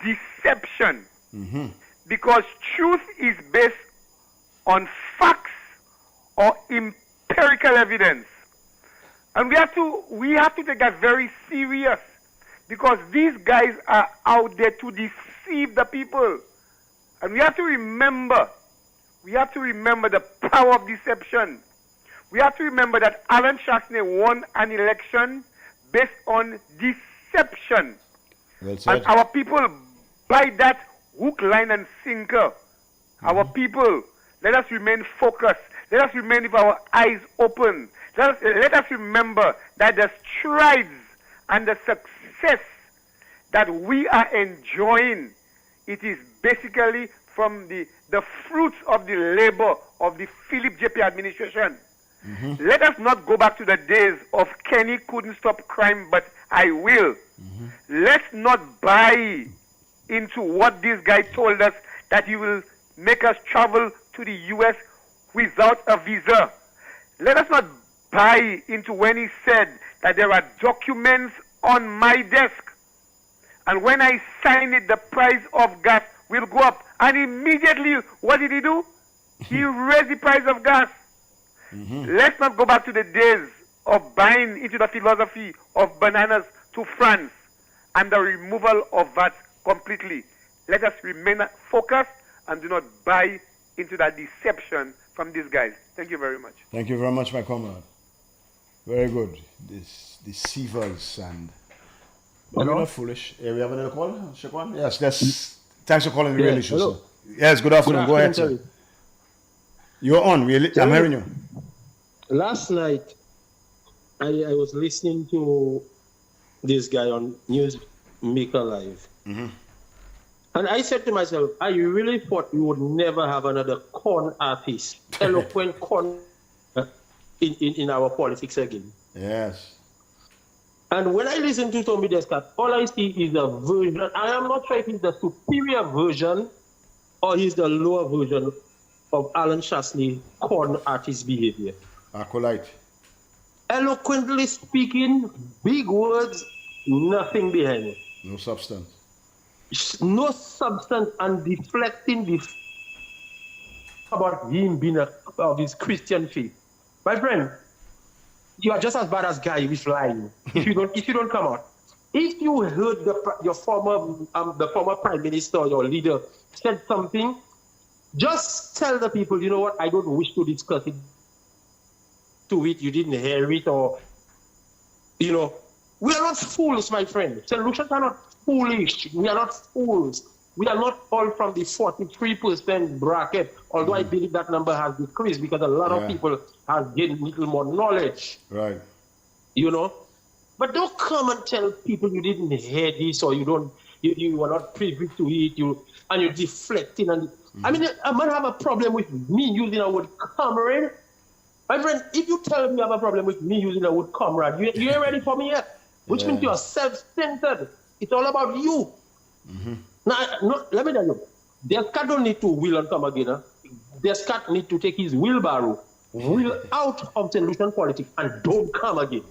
deception. Mm-hmm. Because truth is based on facts or empirical evidence. And we have to take that very serious, because these guys are out there to deceive the people. And we have to remember, we have to remember the power of deception. We have to remember that Alan Chasney won an election based on deception. Well said. And our people buy that hook, line, and sinker. Our people, let us remain focused. Let us remain with our eyes open. Let us remember that the strides and the success that we are enjoying, it is basically from the fruits of the labor of the Philip JP administration. Let us not go back to the days of Kenny couldn't stop crime, but I will. Let's not buy into what this guy told us, that he will make us travel to the U.S. without a visa. Let us not buy into when he said that there are documents on my desk, and when I sign it, the price of gas will go up. And immediately, what did he do? He raised the price of gas. Let's not go back to the days of buying into the philosophy of bananas to France and the removal of that completely. Let us remain focused and do not buy into that deception from these guys. Thank you very much. Thank you very much, my comrade. Very good. These deceivers and... But we're not foolish. We have another call, Shekwan? Yes, thanks for calling the real issue, sir. Yes, good afternoon. Go ahead, sir. You're on. I'm hearing you. Last night, I was listening to this guy on News Maker Live. And I said to myself, I really thought we would never have another con artist, eloquent con in our politics again. Yes. And when I listen to Tommy Descat, all I see is a version. I am not sure if he's the superior version or he's the lower version of Alan Chasney con artist behavior. Acolyte. Eloquently speaking, big words, nothing behind it. No substance. No substance, and deflecting about him being of his Christian faith. My friend, you are just as bad as guy with lying. If you don't come out. If you heard the former prime minister or your leader said something, just tell the people, you know what, I don't wish to discuss it. You didn't hear it, or we are not fools, my friend. Solutions are not foolish. We are not fools. We are not all from the 43% bracket, although I believe that number has decreased because a lot of people have gained little more knowledge. Right. But don't come and tell people you didn't hear this, or you were not privy to it, and you're deflecting. And I mean, a man have a problem with me using the word comrade. My friend, if you tell me you have a problem with me using the word comrade, you ain't ready for me yet. Which means you are self-centered. It's all about you. Now, let me tell you, Descat don't need to wheel and come again. Descat need to take his wheelbarrow, wheel out of solution politics, and don't come again.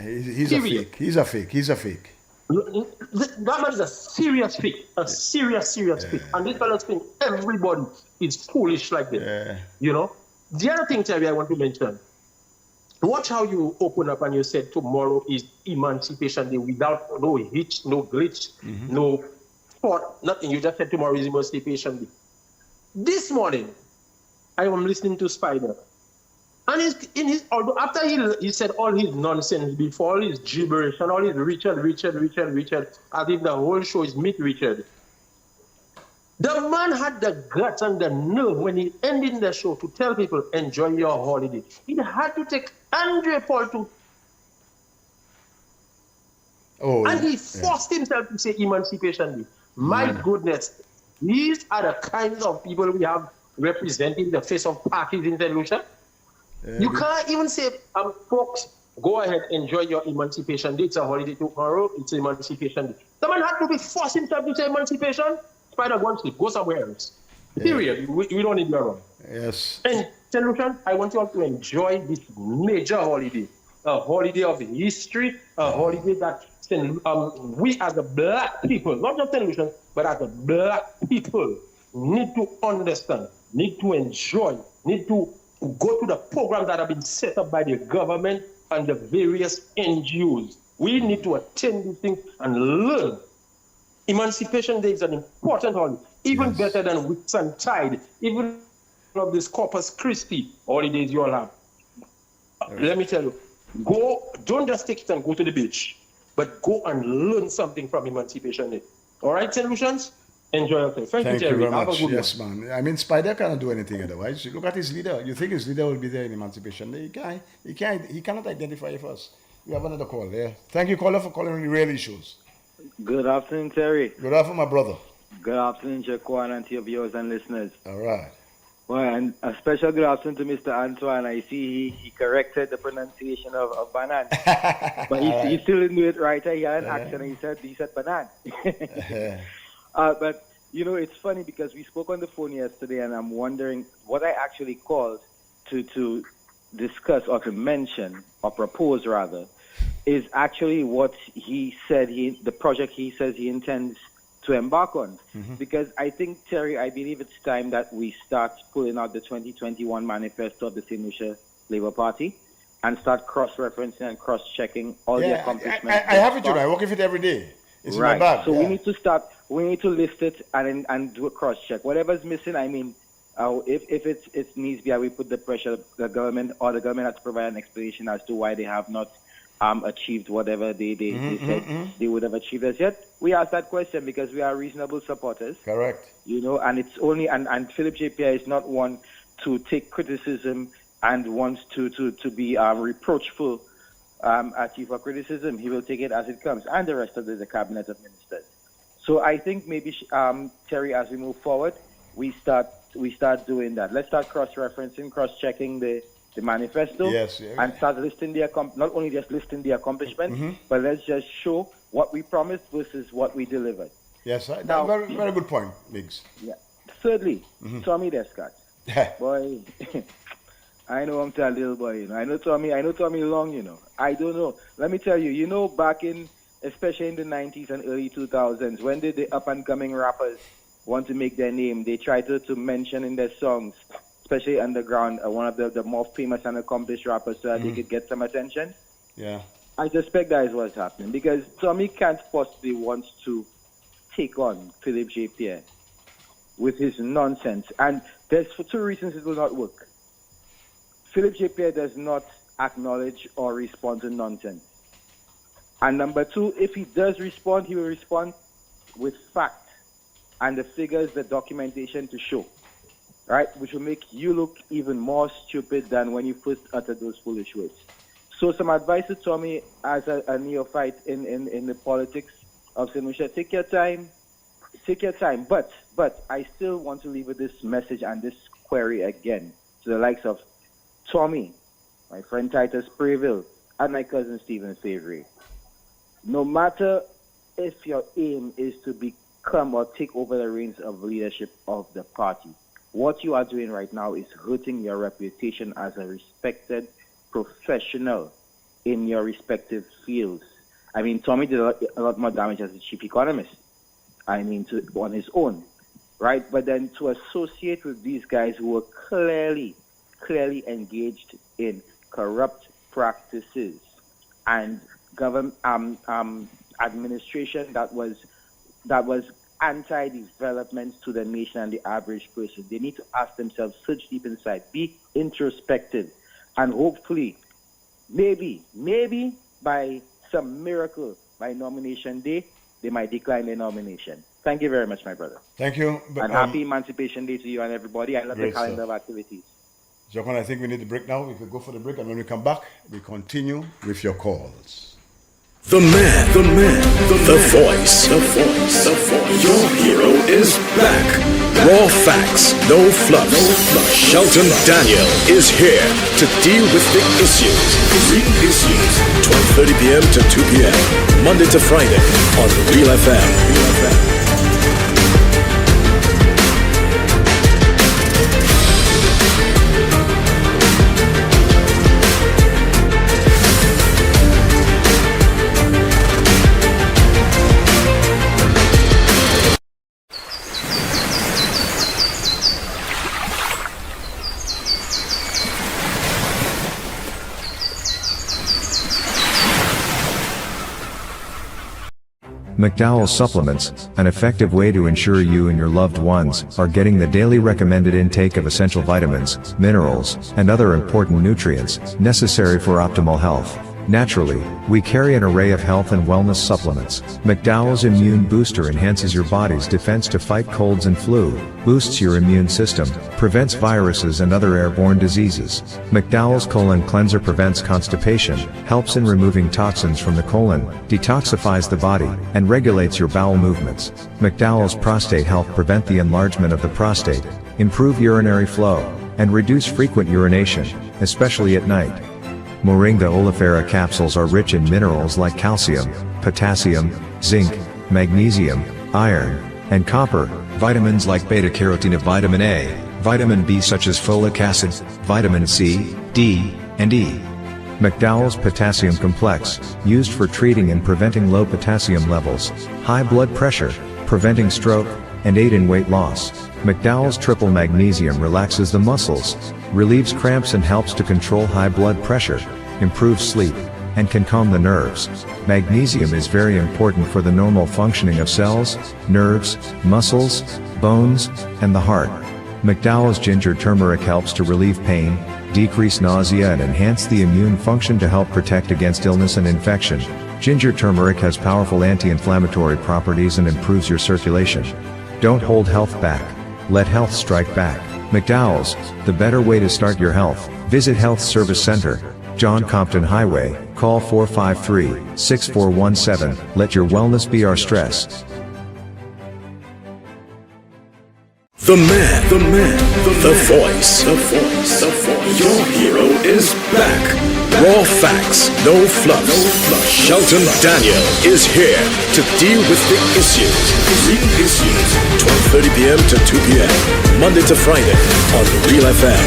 He's a fake. He's a fake. That man is a serious fake. A serious fake. And this fellow think everybody is foolish like this. The other thing, Terry, I want to mention. Watch how you open up and you said tomorrow is Emancipation Day without no hitch, no glitch, no thought, nothing. You just said tomorrow is Emancipation Day. This morning, I am listening to Spider. And although after he said all his nonsense before, all his gibberish and all his Richard, I think the whole show is Meet Richard. The man had the guts and the nerve when he ended the show to tell people, enjoy your holiday. He had to take Andre Paul to... and he forced himself to say Emancipation Day. My goodness, these are the kinds of people we have representing the face of parties in St. Lucia. You can't even say, folks, go ahead, enjoy your Emancipation Day. It's a holiday tomorrow, it's Emancipation Day. The man had to be forced himself to say Emancipation. Spider, go and sleep. Go somewhere else. Period. We don't need you around. Yes. And St. Lucian, I want you all to enjoy this major holiday. A holiday of history, a holiday that we as the black people, not just St. Lucian, but as the black people, need to understand, need to enjoy, need to go to the programs that have been set up by the government and the various NGOs. We need to attend these things and learn. Emancipation Day is an important holiday, even better than Whitsuntide, even of this Corpus Christi holidays you all have. Let me tell you, don't just take it and go to the beach, but go and learn something from Emancipation Day. All right, St. Lucians? Enjoy your thing. Thank you, Terry. Very Have much. a good Yes, man. I mean, Spider cannot do anything otherwise. Look at his leader. You think his leader will be there in Emancipation Day? He cannot identify first. We have another call there. Thank you, caller, for calling Real Issues. Good afternoon, Terry. Good afternoon, my brother. Good afternoon, Jaquan, and to your viewers and listeners. All right. Well, and a special good afternoon to Mr. Antoine. I see he corrected the pronunciation of banan. But he still didn't do it right. He had an accent and he said banan. But, you know, it's funny because we spoke on the phone yesterday and I'm wondering what I actually called to discuss or to mention or propose rather is actually what he said, the project he says he intends to embark on. Because I think, Terry, I believe it's time that we start pulling out the 2021 manifesto of the St. Lucia Labour Party and start cross-referencing and cross-checking all the accomplishments. I have it, you know. I work with it every day. It's in my bag. So we need to start, we need to list it and do a cross-check. Whatever's missing, I mean, if it needs be, we put the pressure, the government has to provide an explanation as to why they have not achieved whatever they said they would have achieved as yet. We ask that question because we are reasonable supporters. Correct. You know, and it's only, and Philip J. Pierre is not one to take criticism and wants to be reproachful at you for criticism. He will take it as it comes, and the rest of the cabinet of ministers. So I think maybe, Terry, as we move forward, we start doing that. Let's start cross-referencing, cross-checking the manifesto, and start listing not only just listing the accomplishment, but let's just show what we promised versus what we delivered. Yes, now, very, very good point, Biggs. Yeah. Thirdly, Tommy Descott. Boy, I know I'm a little boy, you know. I know Tommy long, you know. I don't know. Let me tell you, you know, back in, especially in the 90s and early 2000s, when did the up-and-coming rappers want to make their name? They try to mention in their songs, especially underground, one of the more famous and accomplished rappers, so that they could get some attention. Yeah. I suspect that is what's happening because Tommy can't possibly want to take on Philip J. Pierre with his nonsense. And there's for two reasons it will not work. Philip J. Pierre does not acknowledge or respond to nonsense. And number two, if he does respond, he will respond with fact and the figures, the documentation to show. Right, which will make you look even more stupid than when you first uttered those foolish words. So some advice to Tommy as a neophyte in the politics of St. Lucia, take your time, but I still want to leave with this message and this query again to the likes of Tommy, my friend Titus Preville, and my cousin Stephen Favre. No matter if your aim is to become or take over the reins of leadership of the party, what you are doing right now is hurting your reputation as a respected professional in your respective fields. I mean, Tommy did a lot more damage as a chief economist. I mean, on his own, right? But then to associate with these guys who were clearly engaged in corrupt practices and government administration that was anti-development to the nation and the average person. They need to ask themselves, search deep inside, be introspective, and hopefully, maybe by some miracle, by nomination day, they might decline their nomination. Thank you very much, my brother. Thank you. And happy Emancipation Day to you and everybody. I love the calendar of activities. Jocon, I think we need the break now. We could go for the break, and when we come back, we continue with your calls. The man, the voice. Your hero is back. Raw facts, no fluff. Shelton Daniel is here to deal with big issues. Big issues. 12:30 p.m. to 2 p.m. Monday to Friday on Real FM. McDowell's supplements, an effective way to ensure you and your loved ones are getting the daily recommended intake of essential vitamins, minerals, and other important nutrients necessary for optimal health. Naturally, we carry an array of health and wellness supplements. McDowell's Immune Booster enhances your body's defense to fight colds and flu, boosts your immune system, prevents viruses and other airborne diseases. McDowell's Colon Cleanser prevents constipation, helps in removing toxins from the colon, detoxifies the body, and regulates your bowel movements. McDowell's Prostate Health prevent the enlargement of the prostate, improve urinary flow, and reduce frequent urination, especially at night. Moringa oleifera capsules are rich in minerals like calcium, potassium, zinc, magnesium, iron, and copper, vitamins like beta-carotene of vitamin A, vitamin B such as folic acid, vitamin C, D, and E. McDowell's Potassium Complex, used for treating and preventing low potassium levels, high blood pressure, preventing stroke, and aid in weight loss. McDowell's Triple Magnesium relaxes the muscles, relieves cramps and helps to control high blood pressure, improves sleep, and can calm the nerves. Magnesium is very important for the normal functioning of cells, nerves, muscles, bones, and the heart. McDowell's Ginger Turmeric helps to relieve pain, decrease nausea and enhance the immune function to help protect against illness and infection. Ginger turmeric has powerful anti-inflammatory properties and improves your circulation. Don't hold health back. Let health strike back. McDowell's, the better way to start your health. Visit Health Service Center, John Compton Highway, call 453-6417. Let your wellness be our stress. The man, the voice. Your hero is back. Raw facts, no fluff. Shelton Daniel is here to deal with the issues. 12:30 p.m. to 2 p.m. Monday to Friday on Real FM.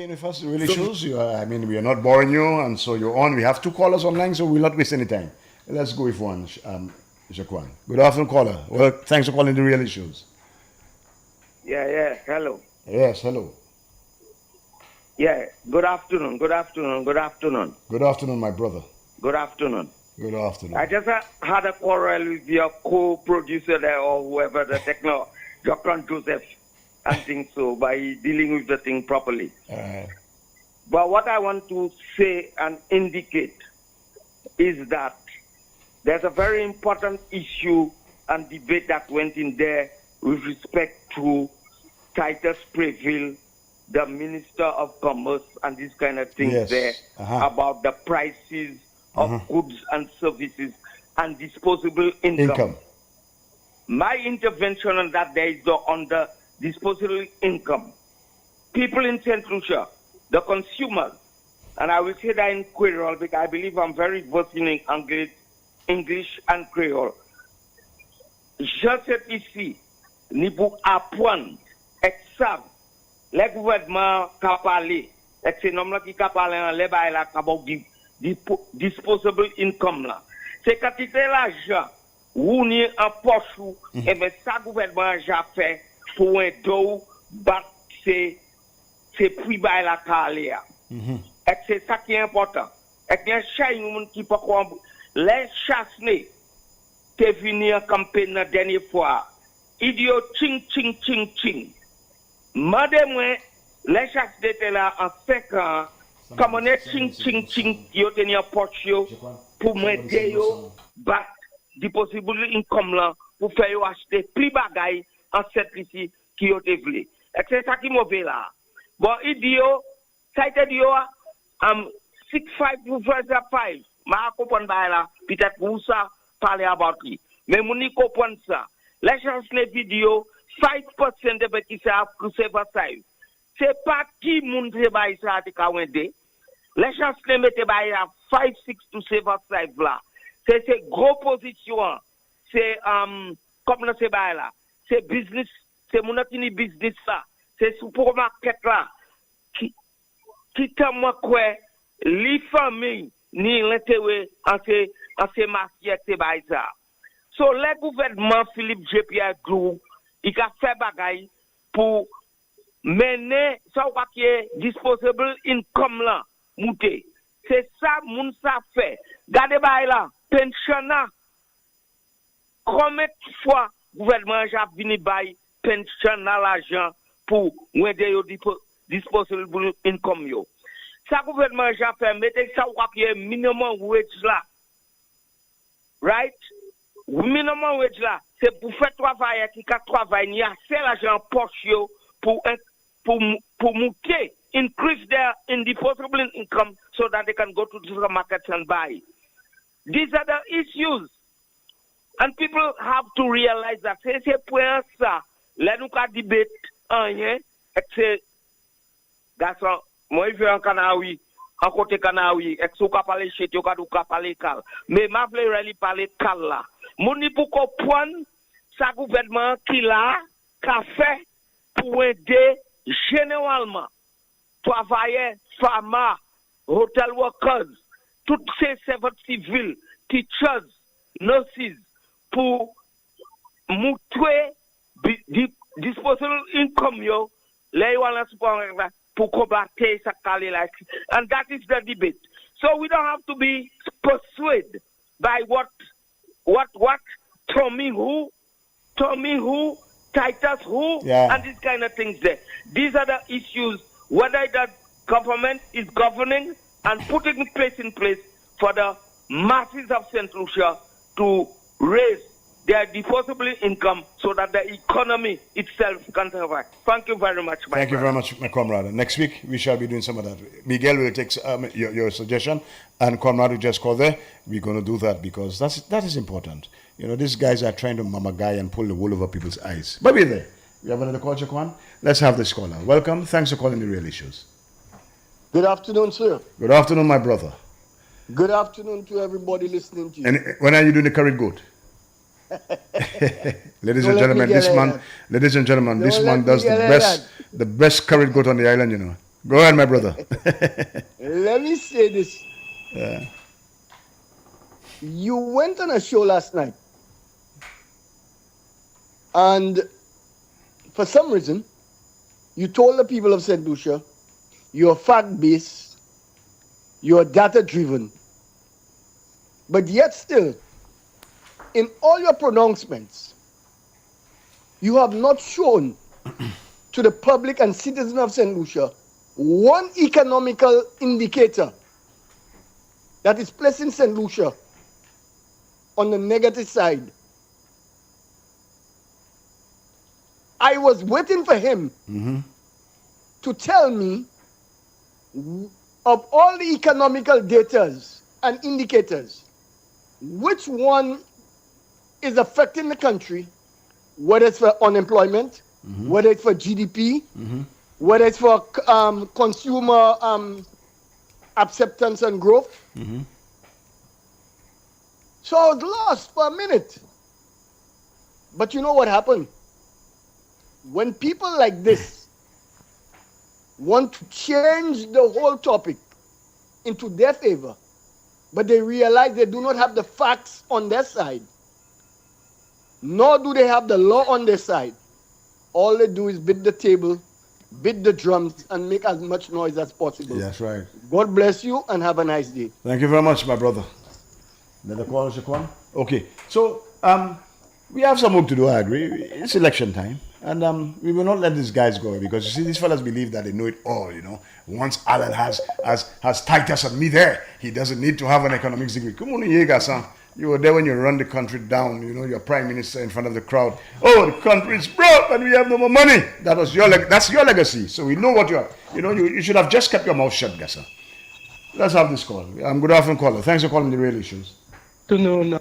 With us really shows you. I mean, we are not boring you, and so you're on. We have two callers online, so we'll not waste any time. Let's go with one, Jaquan. Good afternoon, caller. Well, thanks for calling the Real Issues. Yeah, hello. Yes, hello. Yeah, good afternoon. Good afternoon, my brother. Good afternoon. Good afternoon. I just had a quarrel with your co-producer there, or whoever, the techno, Dr. Joseph. I think so, by dealing with the thing properly. But what I want to say and indicate is that there's a very important issue and debate that went in there with respect to Titus Preville, the Minister of Commerce, and these kind of things there about the prices of goods and services and disposable income. My intervention on that there is on the disposable income. People in St. Lucia, the consumers, and I will say that in Creole because I believe I'm very versed in English and Creole. Je sais ici, ni pour apprendre, exemple, les gouvernements qui parlent, et c'est nom là qui parle en les bail là, disposable income là. C'est quantité l'argent, ou ni en poche ou, et bien ça gouvernement a fait pour un dos, c'est prix bail la carrière. Et c'est ça qui est important. Et bien, chaque monde qui peut comprendre, les chassés, t'es venu en campagne la dernière fois. Idiot, ching. Madame, les chassés étaient là en 5 ans. Comme on est ching, ils ont tenu en poche pour m'aider battre du possible income là, pour faire acheter plus bagaille en cette ici qui ont développé. Et c'est ça qui est mauvais là. Bon, idiot, ça a été dit, 6-5 versus 5. Ma comprendre là, peut-être pour ça parler about lui. Mais mon n'y comprendre ça. Les chances les vidéos, 5% de qui ça pour Versailles. C'est pas qui moun te bail ça te kawende. Les chances les mettre bail à 5-6 to Versailles là. C'est gros position. C'est comme là c'est bail là. C'est business, c'est mon business ça. c'est supermarket là qui t'a quoi les familles ni l'intérêt en ces marchés c'est bail ça. So le gouvernement Philippe J. Pierre Grou, il a fait bagaille pour mener ça ou qui est disposable income là monter. C'est ça moun ça fait. Gardez bail là, pensionnat. Combien de fois gouvernement a venu bail pensionnat l'argent pour aider yo disposable income yo. Ça gouvernement a fait mettre ça ou qui est minimum wage là. Right? Minimum wage là, c'est pour faire travailler qui a travaillé, il y a assez l'argent poche yo pour monter, increase their disposable income so that they can go to the markets and buy. These are the issues. And people have to realize that c'est pour ça, là nous ka debate rien, c'est garçon, moi je vais en Canawi, en côté Canawi, et sou ka parler chez yo ka parler cal. Mais m'a vle really parler cal là. Mouni pour comprendre sa gouvernement qui là qu'a fait pour aider généralement travailleurs, femmes, hotel workers, toutes ces servants civils, teachers, nurses, pour montrer disposable income yo, les pour combattre ça calé là. And that is the debate. So we don't have to be persuaded by what Tommy who, Titus who, and these kind of things there. These are the issues, whether the government is governing and putting in place for the masses of St. Lucia to raise their disposable income so that the economy itself can survive. Thank you very much, my Thank you very much, my comrade. Next week, we shall be doing some of that. Miguel will take your suggestion, and comrade will just call there. We're going to do that because that is important. You know, these guys are trying to mama guy and pull the wool over people's eyes. But we're there. We have another call, Chakwan. Let's have this caller. Welcome. Thanks for calling the Real Issues. Good afternoon, sir. Good afternoon, my brother. Good afternoon to everybody listening to you. And when are you doing the curried goat? Ladies and gentlemen, this man does the best curried goat on the island, you know. Go ahead, my brother. Let me say this. Yeah. You went on a show last night, and for some reason, you told the people of St. Lucia, you're fact-based, you're data-driven, but yet still, in all your pronouncements, you have not shown to the public and citizens of St. Lucia one economical indicator that is placing St. Lucia on the negative side. I was waiting for him to tell me of all the economical data and indicators, which one is affecting the country, whether it's for unemployment, whether it's for GDP, whether it's for consumer acceptance and growth. So I was lost for a minute. But you know what happened? When people like this want to change the whole topic into their favor, but they realize they do not have the facts on their side, nor do they have the law on their side, all they do is beat the table, beat the drums, and make as much noise as possible. That's right. God bless you and have a nice day. Thank you very much, my brother. Another call, Shaquan? Okay, so we have some work to do, I agree. It's election time. And we will not let these guys go because you see, these fellas believe that they know it all, you know. Once Alan has Titus and me there, he doesn't need to have an economics degree. Come on, Yegasan. You were there when you run the country down, you know, your prime minister in front of the crowd. Oh, the country is broke and we have no more money. That's your legacy. So we know what you are. You know, you should have just kept your mouth shut, Gassa. Let's have this call. Good afternoon, caller. Thanks for calling the Real Issues. Afternoon,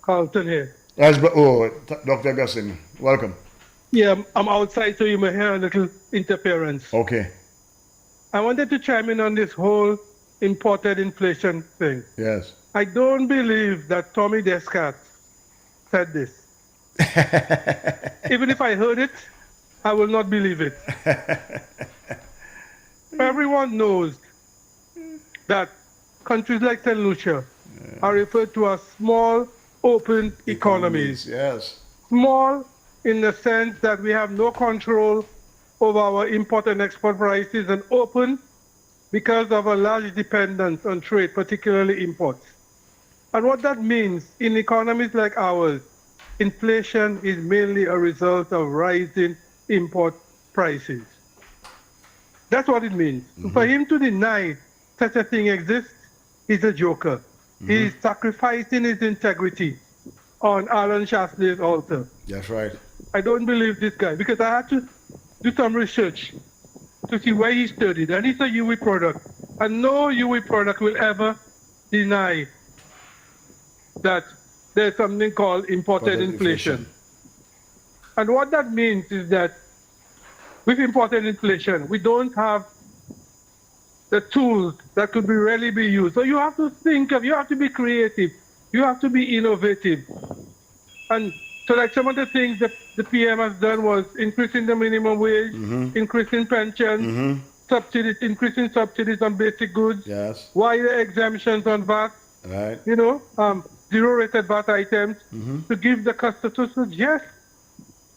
Carlton here. Yes, Dr. Gussin, welcome. Yeah, I'm outside, so you may hear a little interference. Okay. I wanted to chime in on this whole imported inflation thing. Yes. I don't believe that Tommy Descartes said this. Even if I heard it, I will not believe it. Everyone knows that countries like St. Lucia are referred to as small, open economies. Yes. Small in the sense that we have no control over our import and export prices, and open because of a large dependence on trade, particularly imports. And what that means in economies like ours, inflation is mainly a result of rising import prices. That's what it means. For him to deny such a thing exists, he's a joker. He's sacrificing his integrity on Alan Shasley's altar. That's right. I don't believe this guy because I had to do some research to see where he studied. And it's a UE product. And no UE product will ever deny that there's something called imported inflation. And what that means is that with imported inflation, we don't have the tools that could really be used. So you have to you have to be creative, you have to be innovative. And so like some of the things that the PM has done was increasing the minimum wage, increasing pensions, subsidies, increasing subsidies on basic goods, wider exemptions on VAT, zero-rated VAT items, to give the customer to suggest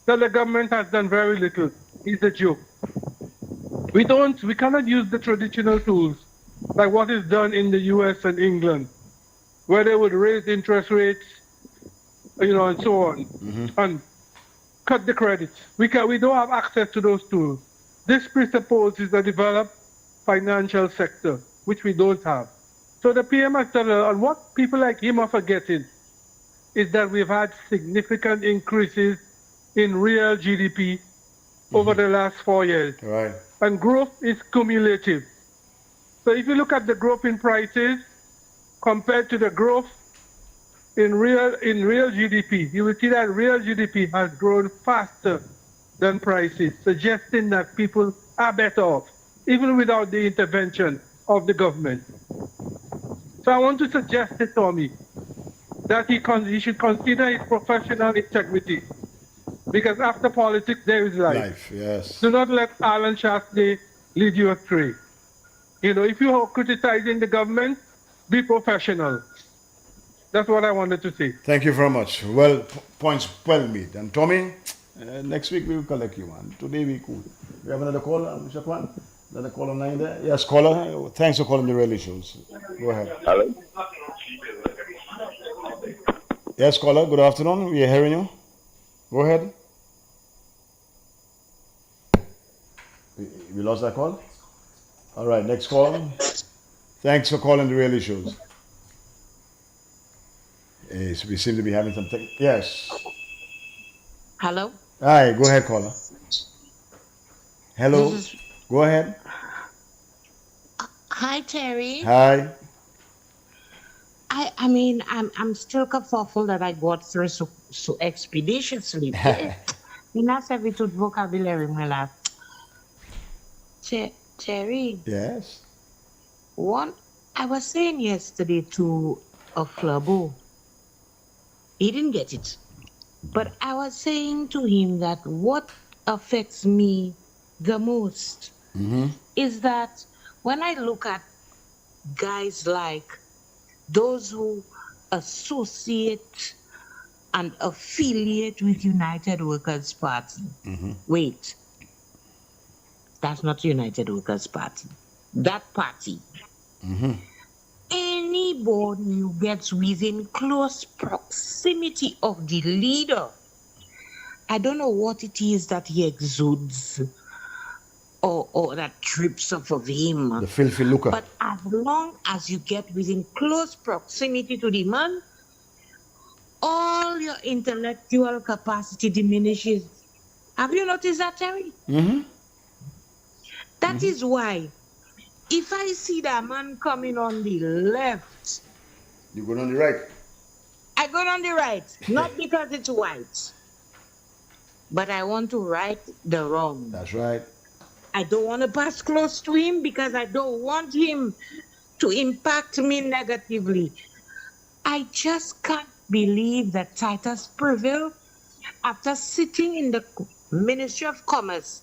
that the government has done very little. It's a joke. We cannot use the traditional tools like what is done in the US and England, where they would raise interest rates, and so on, and cut the credits. We don't have access to those tools. This presupposes a developed financial sector, which we don't have. So the PM has done, and what people like him are forgetting is that we've had significant increases in real GDP over the last 4 years. Right. And growth is cumulative. So if you look at the growth in prices compared to the growth in real GDP, you will see that real GDP has grown faster than prices, suggesting that people are better off, even without the intervention of the government. So I want to suggest to Tommy that he should consider his professional integrity, because after politics there is life. Yes. Do not let Alan Shasley lead you astray. If you are criticizing the government, be professional. That's what I wanted to say. Thank you very much. Well, points well made. And Tommy, next week we will collect you, man. Today we cool. We have another caller, Mr. Kwan? Another caller line there? Yes, caller. Thanks for calling the Real Issues. Go ahead. Hello. Yes, caller. Good afternoon. We are hearing you. Go ahead. We lost that call? All right, next call. Thanks for calling the Real Issues. Yes, we seem to be having some yes. Hello? Hi, go ahead, caller. Hello. Go ahead. Hi, Terry. Hi. I mean, I'm still kerfuffled that I got through so expeditiously. Not every good vocabulary, my love. Terry. Yes. I was saying yesterday to a flubbo. He didn't get it. But I was saying to him that what affects me the most is that when I look at guys like those who associate and affiliate with United Workers' Party. Wait, that's not United Workers' Party. That party. Anybody who gets within close proximity of the leader, I don't know what it is that he exudes or that drips off of him. The filthy looker. But as long as you get within close proximity to the man, all your intellectual capacity diminishes. Have you noticed that, Terry? That is why, if I see that man coming on the left, you go on the right. I go on the right, not because it's white, but I want to right the wrong. That's right. I don't want to pass close to him because I don't want him to impact me negatively. I just can't believe that Titus Purville, after sitting in the Ministry of Commerce,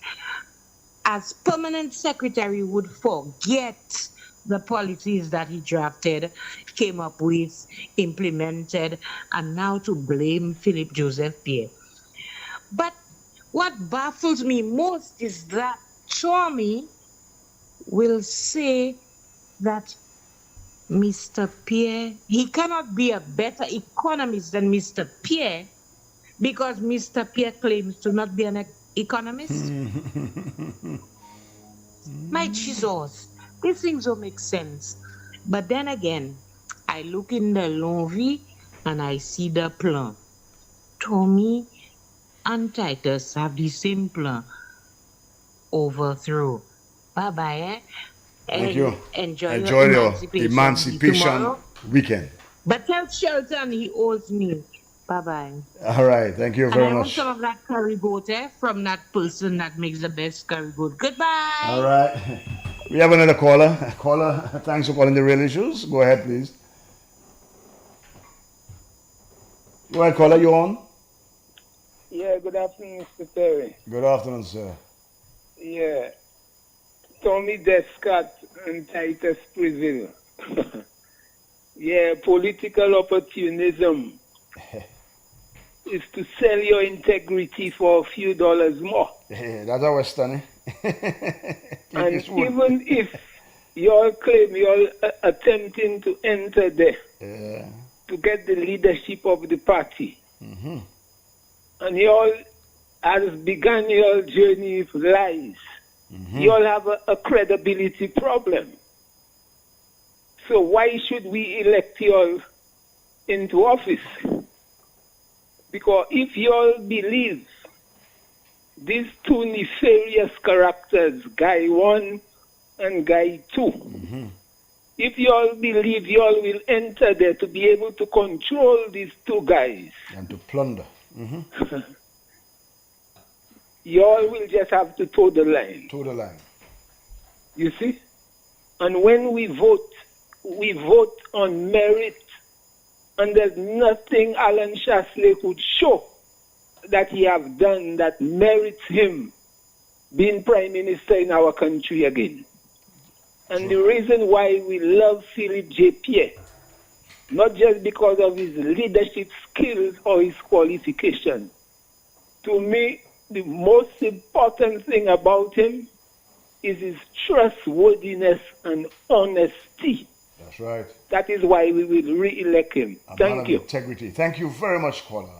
as permanent secretary, would forget the policies that he drafted, came up with, implemented, and now to blame Philip Joseph Pierre. But what baffles me most is that Tommy will say that Mr. Pierre, he cannot be a better economist than Mr. Pierre because Mr. Pierre claims to not be an economist. My Jesus, these things don't make sense. But then again, I look in the Lonvi and I see the plan. Tommy and Titus have the same plan. Overthrow. Bye-bye, eh? Thank you. Enjoy your your Emancipation tomorrow. weekend. But tell Shelton he owes me. Bye-bye. All right. Thank you very and I much. want some of that curry goat from that person that makes the best curry goat. Goodbye. All right. We have another caller. Caller, thanks for calling the Real Issues. Go ahead, please. Go ahead, caller. You on? Yeah, good afternoon, Mr. Terry. Good afternoon, sir. Yeah. Tommy Descott and Titus Brazil. Yeah, political opportunism is to sell your integrity for a few dollars more. Yeah, that's a Western, And even if y'all claim y'all attempting to enter there to get the leadership of the party, and y'all has begun your journey of lies, y'all have a credibility problem. So why should we elect y'all into office? Because if y'all believe these two nefarious characters, Guy 1 and Guy 2, if y'all believe y'all will enter there to be able to control these two guys and to plunder, y'all will just have to toe the line. Toe the line. You see? And when we vote on merit, and there's nothing Alan Shasley could show that he have done that merits him being prime minister in our country again. And the reason why we love Philip J. Pierre, not just because of his leadership skills or his qualification. To me, the most important thing about him is his trustworthiness and honesty. That's right. That is why we will re-elect him. Thank you. Integrity. Thank you very much, caller.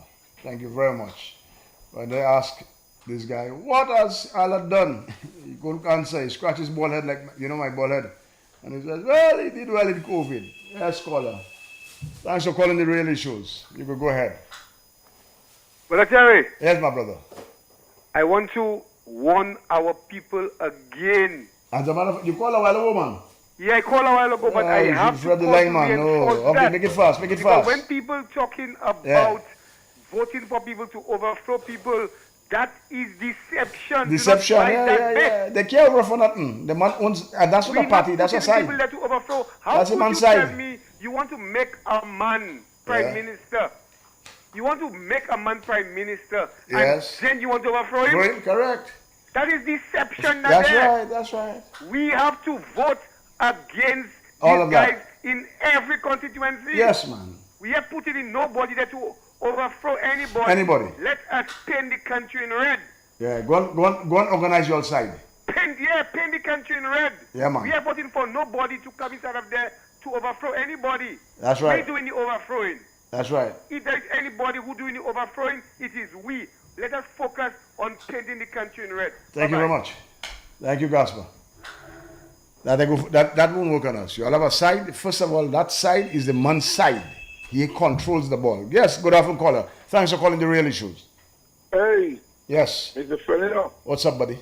Thank you very much. When they ask this guy, what has Allah done? He couldn't answer. He scratched his bald head like, my bald head. And he says, well, he did well in COVID. Yes, caller. Thanks for calling the Real Issues. You could go ahead. Brother Terry. Yes, my brother. I want to warn our people again. As a matter of fact, you call a while ago, man. Yeah, I called a while ago, but I have to the line, man. No. Okay, make it fast. Make it because fast. when people talking about voting for people to overthrow people, that is deception. Deception, yeah. They can't overthrow nothing. The man owns, and that's not a party, that's a side. People there to overthrow. How that's could a man's you side. tell me you want to make a man prime minister? You want to make a man prime minister, and then you want to overthrow him? Correct. That is deception. That's right. We have to vote against all these of guys that in every constituency. Yes, man. We have put it in nobody there to overthrow anybody. Let us paint the country in red. Yeah, go on organize your side. Paint the country in red. Yeah, man. We are voting for nobody to come inside of there to overthrow anybody. That's right. We're doing the overthrowing. That's right. If there is anybody who doing the overthrowing, it is we. Let us focus on painting the country in red. Thank you very much. Thank you, Gaspar. That won't work on us. You all have a side. First of all, that side is the man's side. He controls the ball. Yes, good afternoon, caller. Thanks for calling the Real Issues. Hey. Yes. Mr. Felino. What's up, buddy?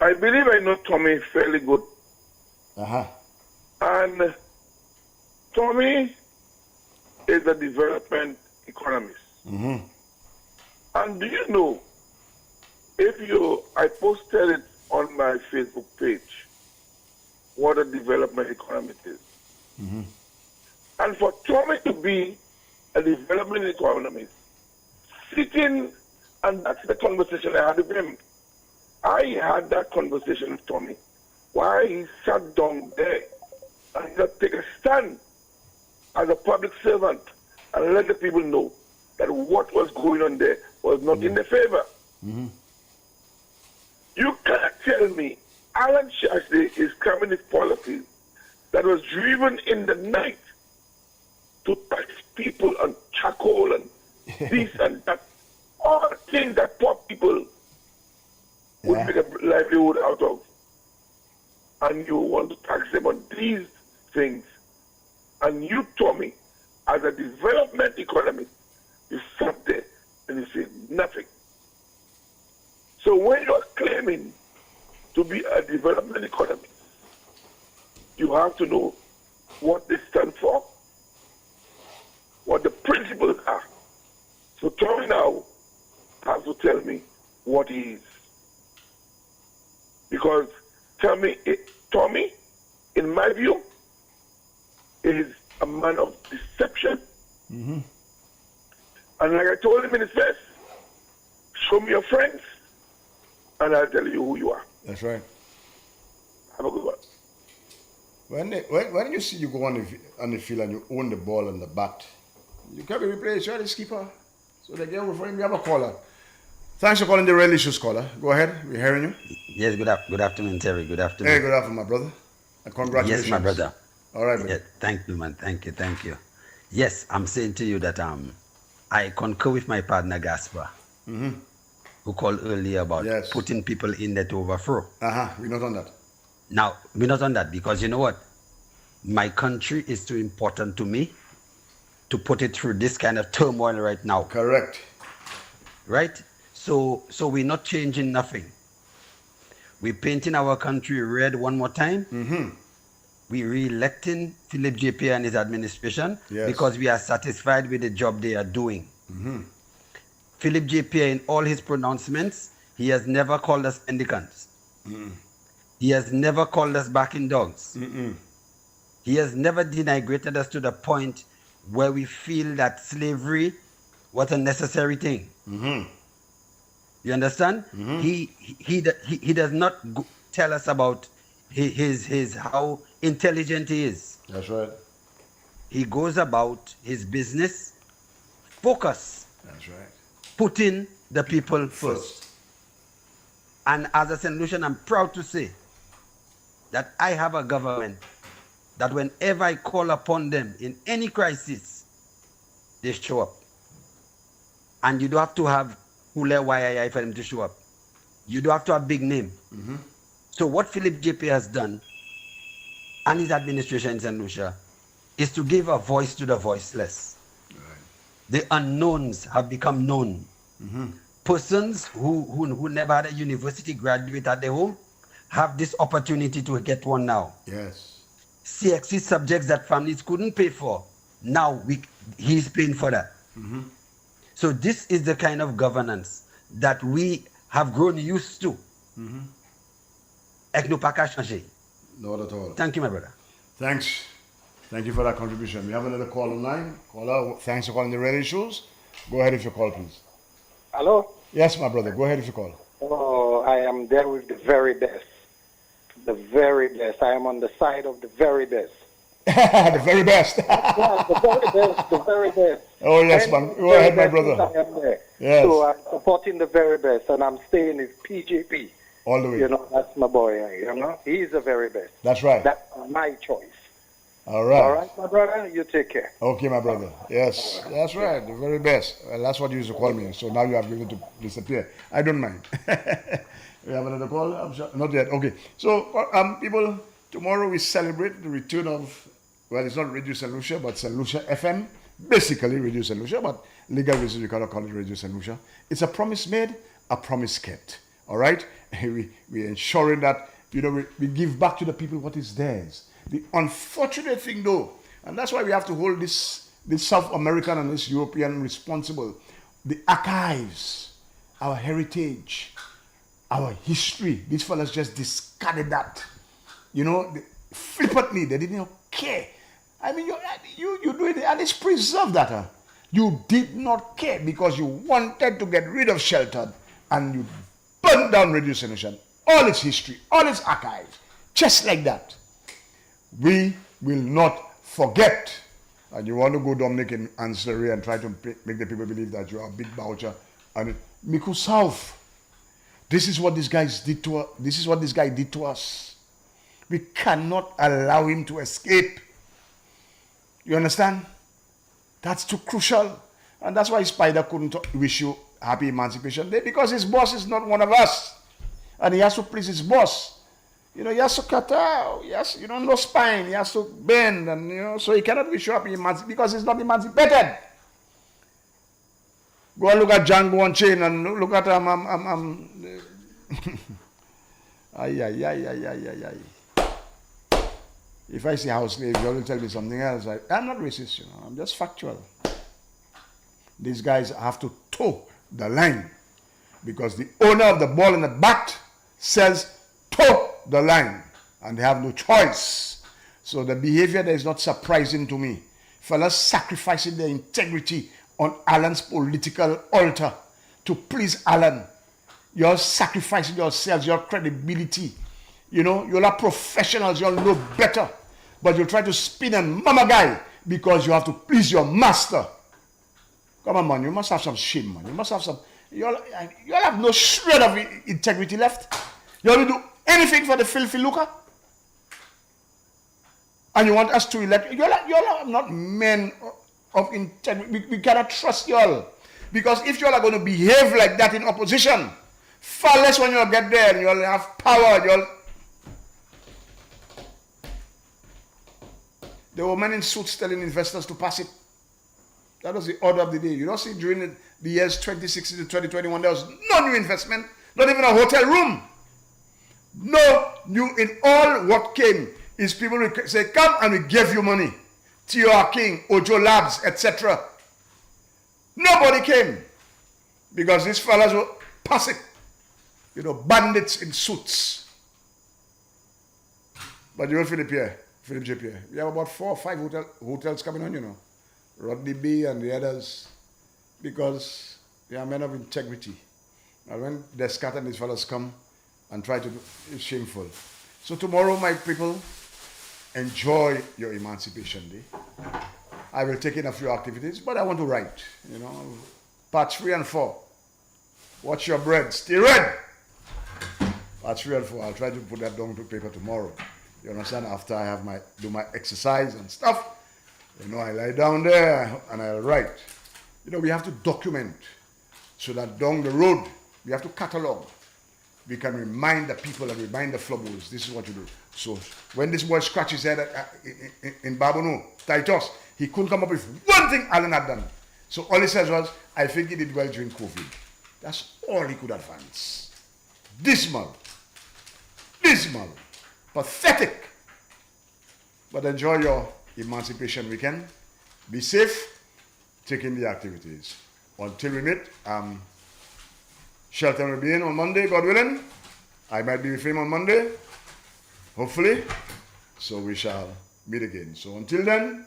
I believe I know Tommy fairly good. And Tommy is a development economist. And do you know, I posted it on my Facebook page, what a development economist is. And for Tommy to be a development economist, sitting And that's the conversation I had with him. I had that conversation with Tommy. Why he sat down there and just take a stand as a public servant and let the people know that what was going on there was not in their favor. Mm-hmm. You can't tell me Alan Shashley is communist policies that was driven in the night to tax people on charcoal and this and that. All things that poor people would make a livelihood out of. And you want to tax them on these things. And you, Tommy, as a development economist, you sat there and you say nothing. So when you are claiming to be a development economist, you have to know what they stand for, what the principles are. So Tommy now has to tell me what he is. Because Tommy, in my view, is a man of deception. Mm-hmm. And like I told him in his face, show me your friends, and I'll tell you who you are. That's right. Have a good one. When you see you go on the field and you own the ball and the bat, you can be replaced. You're the skipper. So they get over him. You have a caller. Thanks for calling the Real Issues caller. Go ahead. We're hearing you. Yes, good afternoon, Terry. Good afternoon. Hey, good afternoon, my brother. And congratulations. Yes, my brother. All right, brother. Yeah, thank you, man. Thank you. Yes, I'm saying to you that I concur with my partner Gaspar, who called earlier about putting people in there to overthrow. We're not on that. Now, we're not on that because you know what? My country is too important to me to put it through this kind of turmoil right now. Correct. Right? So we're not changing nothing. We're painting our country red one more time. We're re-electing Philip J.P. and his administration because we are satisfied with the job they are doing. Philip J.P. in all his pronouncements, he has never called us mendicants. He has never called us backing dogs. He has never denigrated us to the point where we feel that slavery was a necessary thing. You understand? He does not tell us about his how intelligent he is. That's right. He goes about his business, focus. That's right. Putting the people first. And as a St. Lucian, I'm proud to say that I have a government that whenever I call upon them in any crisis, they show up. And you don't have to have Hule YII for them to show up. You don't have to have big name. So what Philip J.P. has done and his administration in St. Lucia is to give a voice to the voiceless. The unknowns have become known. Persons who never had a university graduate at their home have this opportunity to get one now. Yes. CXC subjects that families couldn't pay for, now he's paying for that. So this is the kind of governance that we have grown used to. Not at all. Thank you, my brother. Thanks. Thank you for that contribution. We have another call online. Caller, thanks for calling the Real Issues. Go ahead if you call, please. Hello? Yes, my brother. Go ahead if you call. Oh, I am there with the very best. The very best. I am on the side of the very best. The very best. Yeah, the very best. The very best. Oh, yes, man. Go ahead, my brother. I am there. Yes. So I'm supporting the very best, and I'm staying with PJP. All the way. You know, that's my boy. You know, he's the very best. That's right. That's my choice. All right. All right, my brother. You take care. Okay, my brother. Yes, that's right. The very best. Well, that's what you used to call me. So now you have given to disappear. I don't mind. We have another call? I'm sure. Not yet. Okay. So, people, tomorrow we celebrate the return of, well, it's not Radio St. Lucia, but St. Lucia FM. Basically, Radio St. Lucia, but legal reasons we cannot call it Radio St. Lucia. It's a promise made, a promise kept. All right? We're ensuring that, we give back to the people what is theirs. The unfortunate thing, though, and that's why we have to hold this South American and this European responsible, the archives, our heritage, our history. These fellas just discarded that. Flippantly, they didn't care. I mean, you do it, and it's preserved that. You did not care because you wanted to get rid of Shelton, and you burnt down Radio Nation, all its history, all its archives, just like that. We will not forget. And you want to go, Dominic, in ancillary and try to make the people believe that you are a big voucher. And Miku South, this is what this guy did to us. This is what this guy did to us. We cannot allow him to escape. You understand? That's too crucial. And that's why Spider couldn't wish you happy Emancipation Day, because his boss is not one of us. And he has to please his boss. You know, he has to cut out. Yes, you know, no spine. He has to bend, and you know, so he cannot wish you happy Emancipation because he's not emancipated. Go and look at Django Unchained and look at If I say house slave, you will tell me something else. I'm not racist, you know. I'm just factual. These guys have to toe the line because the owner of the ball in the bat says toe the line, and they have no choice. So the behavior there is not surprising to me. Fellas sacrificing their integrity on Alan's political altar to please Alan. You're sacrificing yourselves, your credibility. You know, you're not professionals, you'll know better. But you try to spin and mama guy because you have to please your master. Come on, man, you must have some shame, man. You must have some, you'll have no shred of integrity left. You want to do anything for the filthy lucre? And you want us to elect, you're not men of integrity. We cannot trust y'all. Because if y'all are going to behave like that in opposition, far less when you'll get there and you'll have power, There were men in suits telling investors to pass it. That was the order of the day. You don't see during the years 2016 to 2021, there was no new investment, not even a hotel room. No new, in all what came is people will say, come and we give you money. T.O.R. King, Ojo Labs, etc. Nobody came because these fellas were passing. You know, bandits in suits. But you know Philip J. Pierre, we have about 4 or 5 hotels coming on, you know. Rodney B and the others, because they are men of integrity. And when Descartes and these fellows come and try to do, it's shameful. So tomorrow, my people, enjoy your Emancipation Day. I will take in a few activities, but I want to write, you know. Parts 3 and 4. Watch your bread, stay red. Parts 3 and 4, I'll try to put that down to paper tomorrow. You understand? After I have do my exercise and stuff, you know, I lie down there and I'll write. You know, we have to document so that down the road, we have to catalog. We can remind the people and remind the flubbles, this is what you do. So when this boy scratched his head in Babono, Titus, he couldn't come up with one thing Alan had done. So all he says was, I think he did well during COVID. That's all he could advance. Dismal. Pathetic. But enjoy your Emancipation weekend. Be safe. Take in the activities. Until we meet, Shelton will be in on Monday, God willing. I might be with him on Monday, hopefully. So we shall meet again. So until then,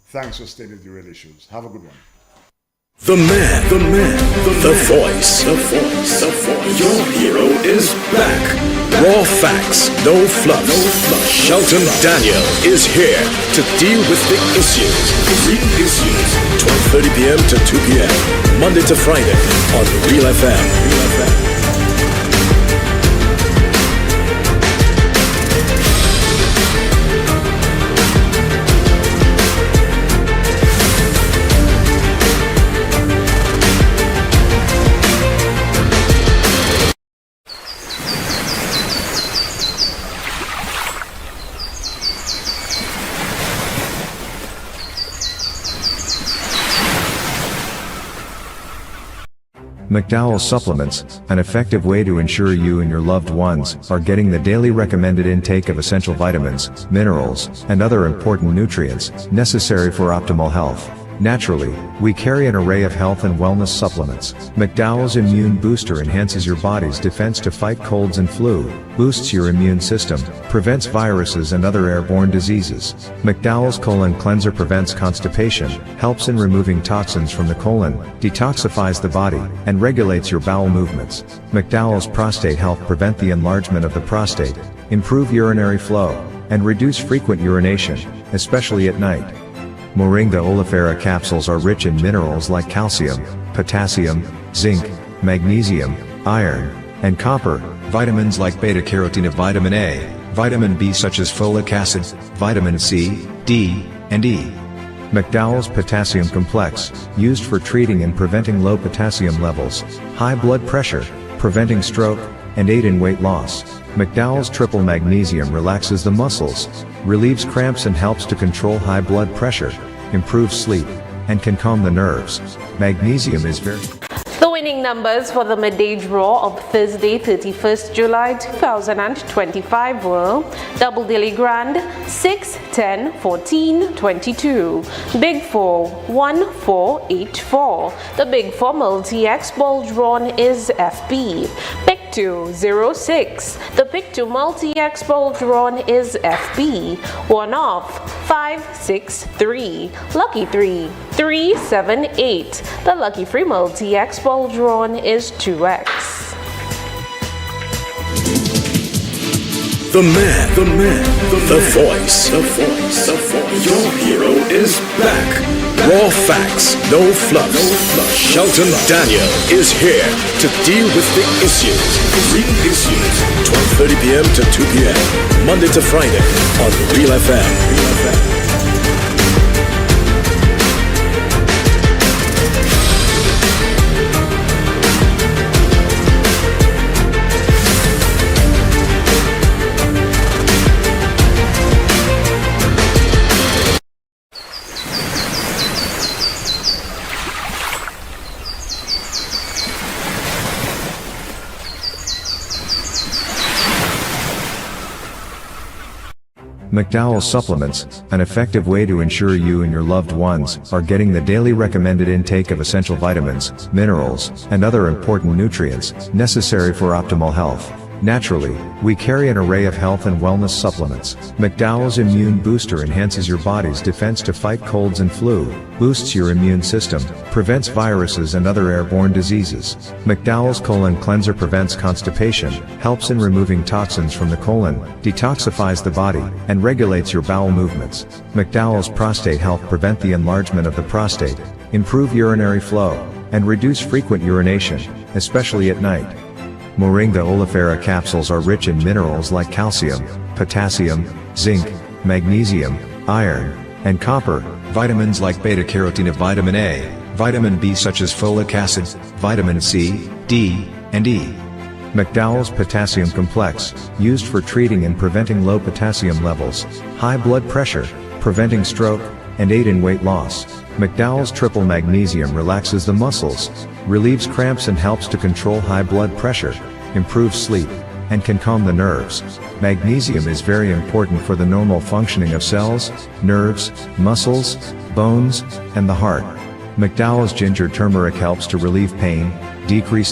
thanks for staying with the real issues. Have a good one. The man, the voice. Your hero is back. Raw facts, no fluff. Shelton Daniel is here to deal with the issues. Real issues. 12:30 p.m. to 2 p.m. Monday to Friday on Real FM. McDowell Supplements, an effective way to ensure you and your loved ones are getting the daily recommended intake of essential vitamins, minerals, and other important nutrients necessary for optimal health. Naturally, we carry an array of health and wellness supplements. McDowell's Immune Booster enhances your body's defense to fight colds and flu, boosts your immune system, prevents viruses and other airborne diseases. McDowell's Colon Cleanser prevents constipation, helps in removing toxins from the colon, detoxifies the body, and regulates your bowel movements. McDowell's Prostate Health prevent the enlargement of the prostate, improve urinary flow, and reduce frequent urination, especially at night. Moringa oleifera capsules are rich in minerals like calcium, potassium, zinc, magnesium, iron, and copper, vitamins like beta-carotene of vitamin A, vitamin B such as folic acid, vitamin C, D, and E. McDowell's Potassium Complex, used for treating and preventing low potassium levels, high blood pressure, preventing stroke, and aid in weight loss. McDowell's Triple Magnesium relaxes the muscles, relieves cramps and helps to control high blood pressure, improves sleep, and can calm the nerves. Magnesium is very... The winning numbers for the midday draw of Thursday, 31st July 2025 were Double Daily Grand 6, 10, 14, 22, Big 4, 1, 4, 8, 4. The Big 4 Multi-X ball drawn is FB. Pick 2, 0, 6. The Pick 2 Multi-X ball drawn is FB. One off 5, 6, 3. Lucky 3, 3, 7, 8. The Lucky 3 Multi-X ball drawn is 2X. The man, the voice. Your hero is back. Raw facts, no fluff. Shelton Daniel is here to deal with the issues. Real issues. 12:30 p.m. to 2 p.m. Monday to Friday on Real FM. McDowell's Supplements, an effective way to ensure you and your loved ones are getting the daily recommended intake of essential vitamins, minerals, and other important nutrients necessary for optimal health. Naturally, we carry an array of health and wellness supplements. McDowell's Immune Booster enhances your body's defense to fight colds and flu, boosts your immune system, prevents viruses and other airborne diseases. McDowell's Colon Cleanser prevents constipation, helps in removing toxins from the colon, detoxifies the body, and regulates your bowel movements. McDowell's Prostate Health prevent the enlargement of the prostate, improve urinary flow, and reduce frequent urination, especially at night. Moringa oleifera capsules are rich in minerals like calcium, potassium, zinc, magnesium, iron, and copper, vitamins like beta-carotene of vitamin A, vitamin B such as folic acid, vitamin C, D, and E. McDowell's Potassium Complex, used for treating and preventing low potassium levels, high blood pressure, preventing stroke, and aid in weight loss. McDowell's Triple Magnesium relaxes the muscles, relieves cramps and helps to control high blood pressure, improves sleep, and can calm the nerves. Magnesium is very important for the normal functioning of cells, nerves, muscles, bones, and the heart. McDowell's Ginger Turmeric helps to relieve pain, decrease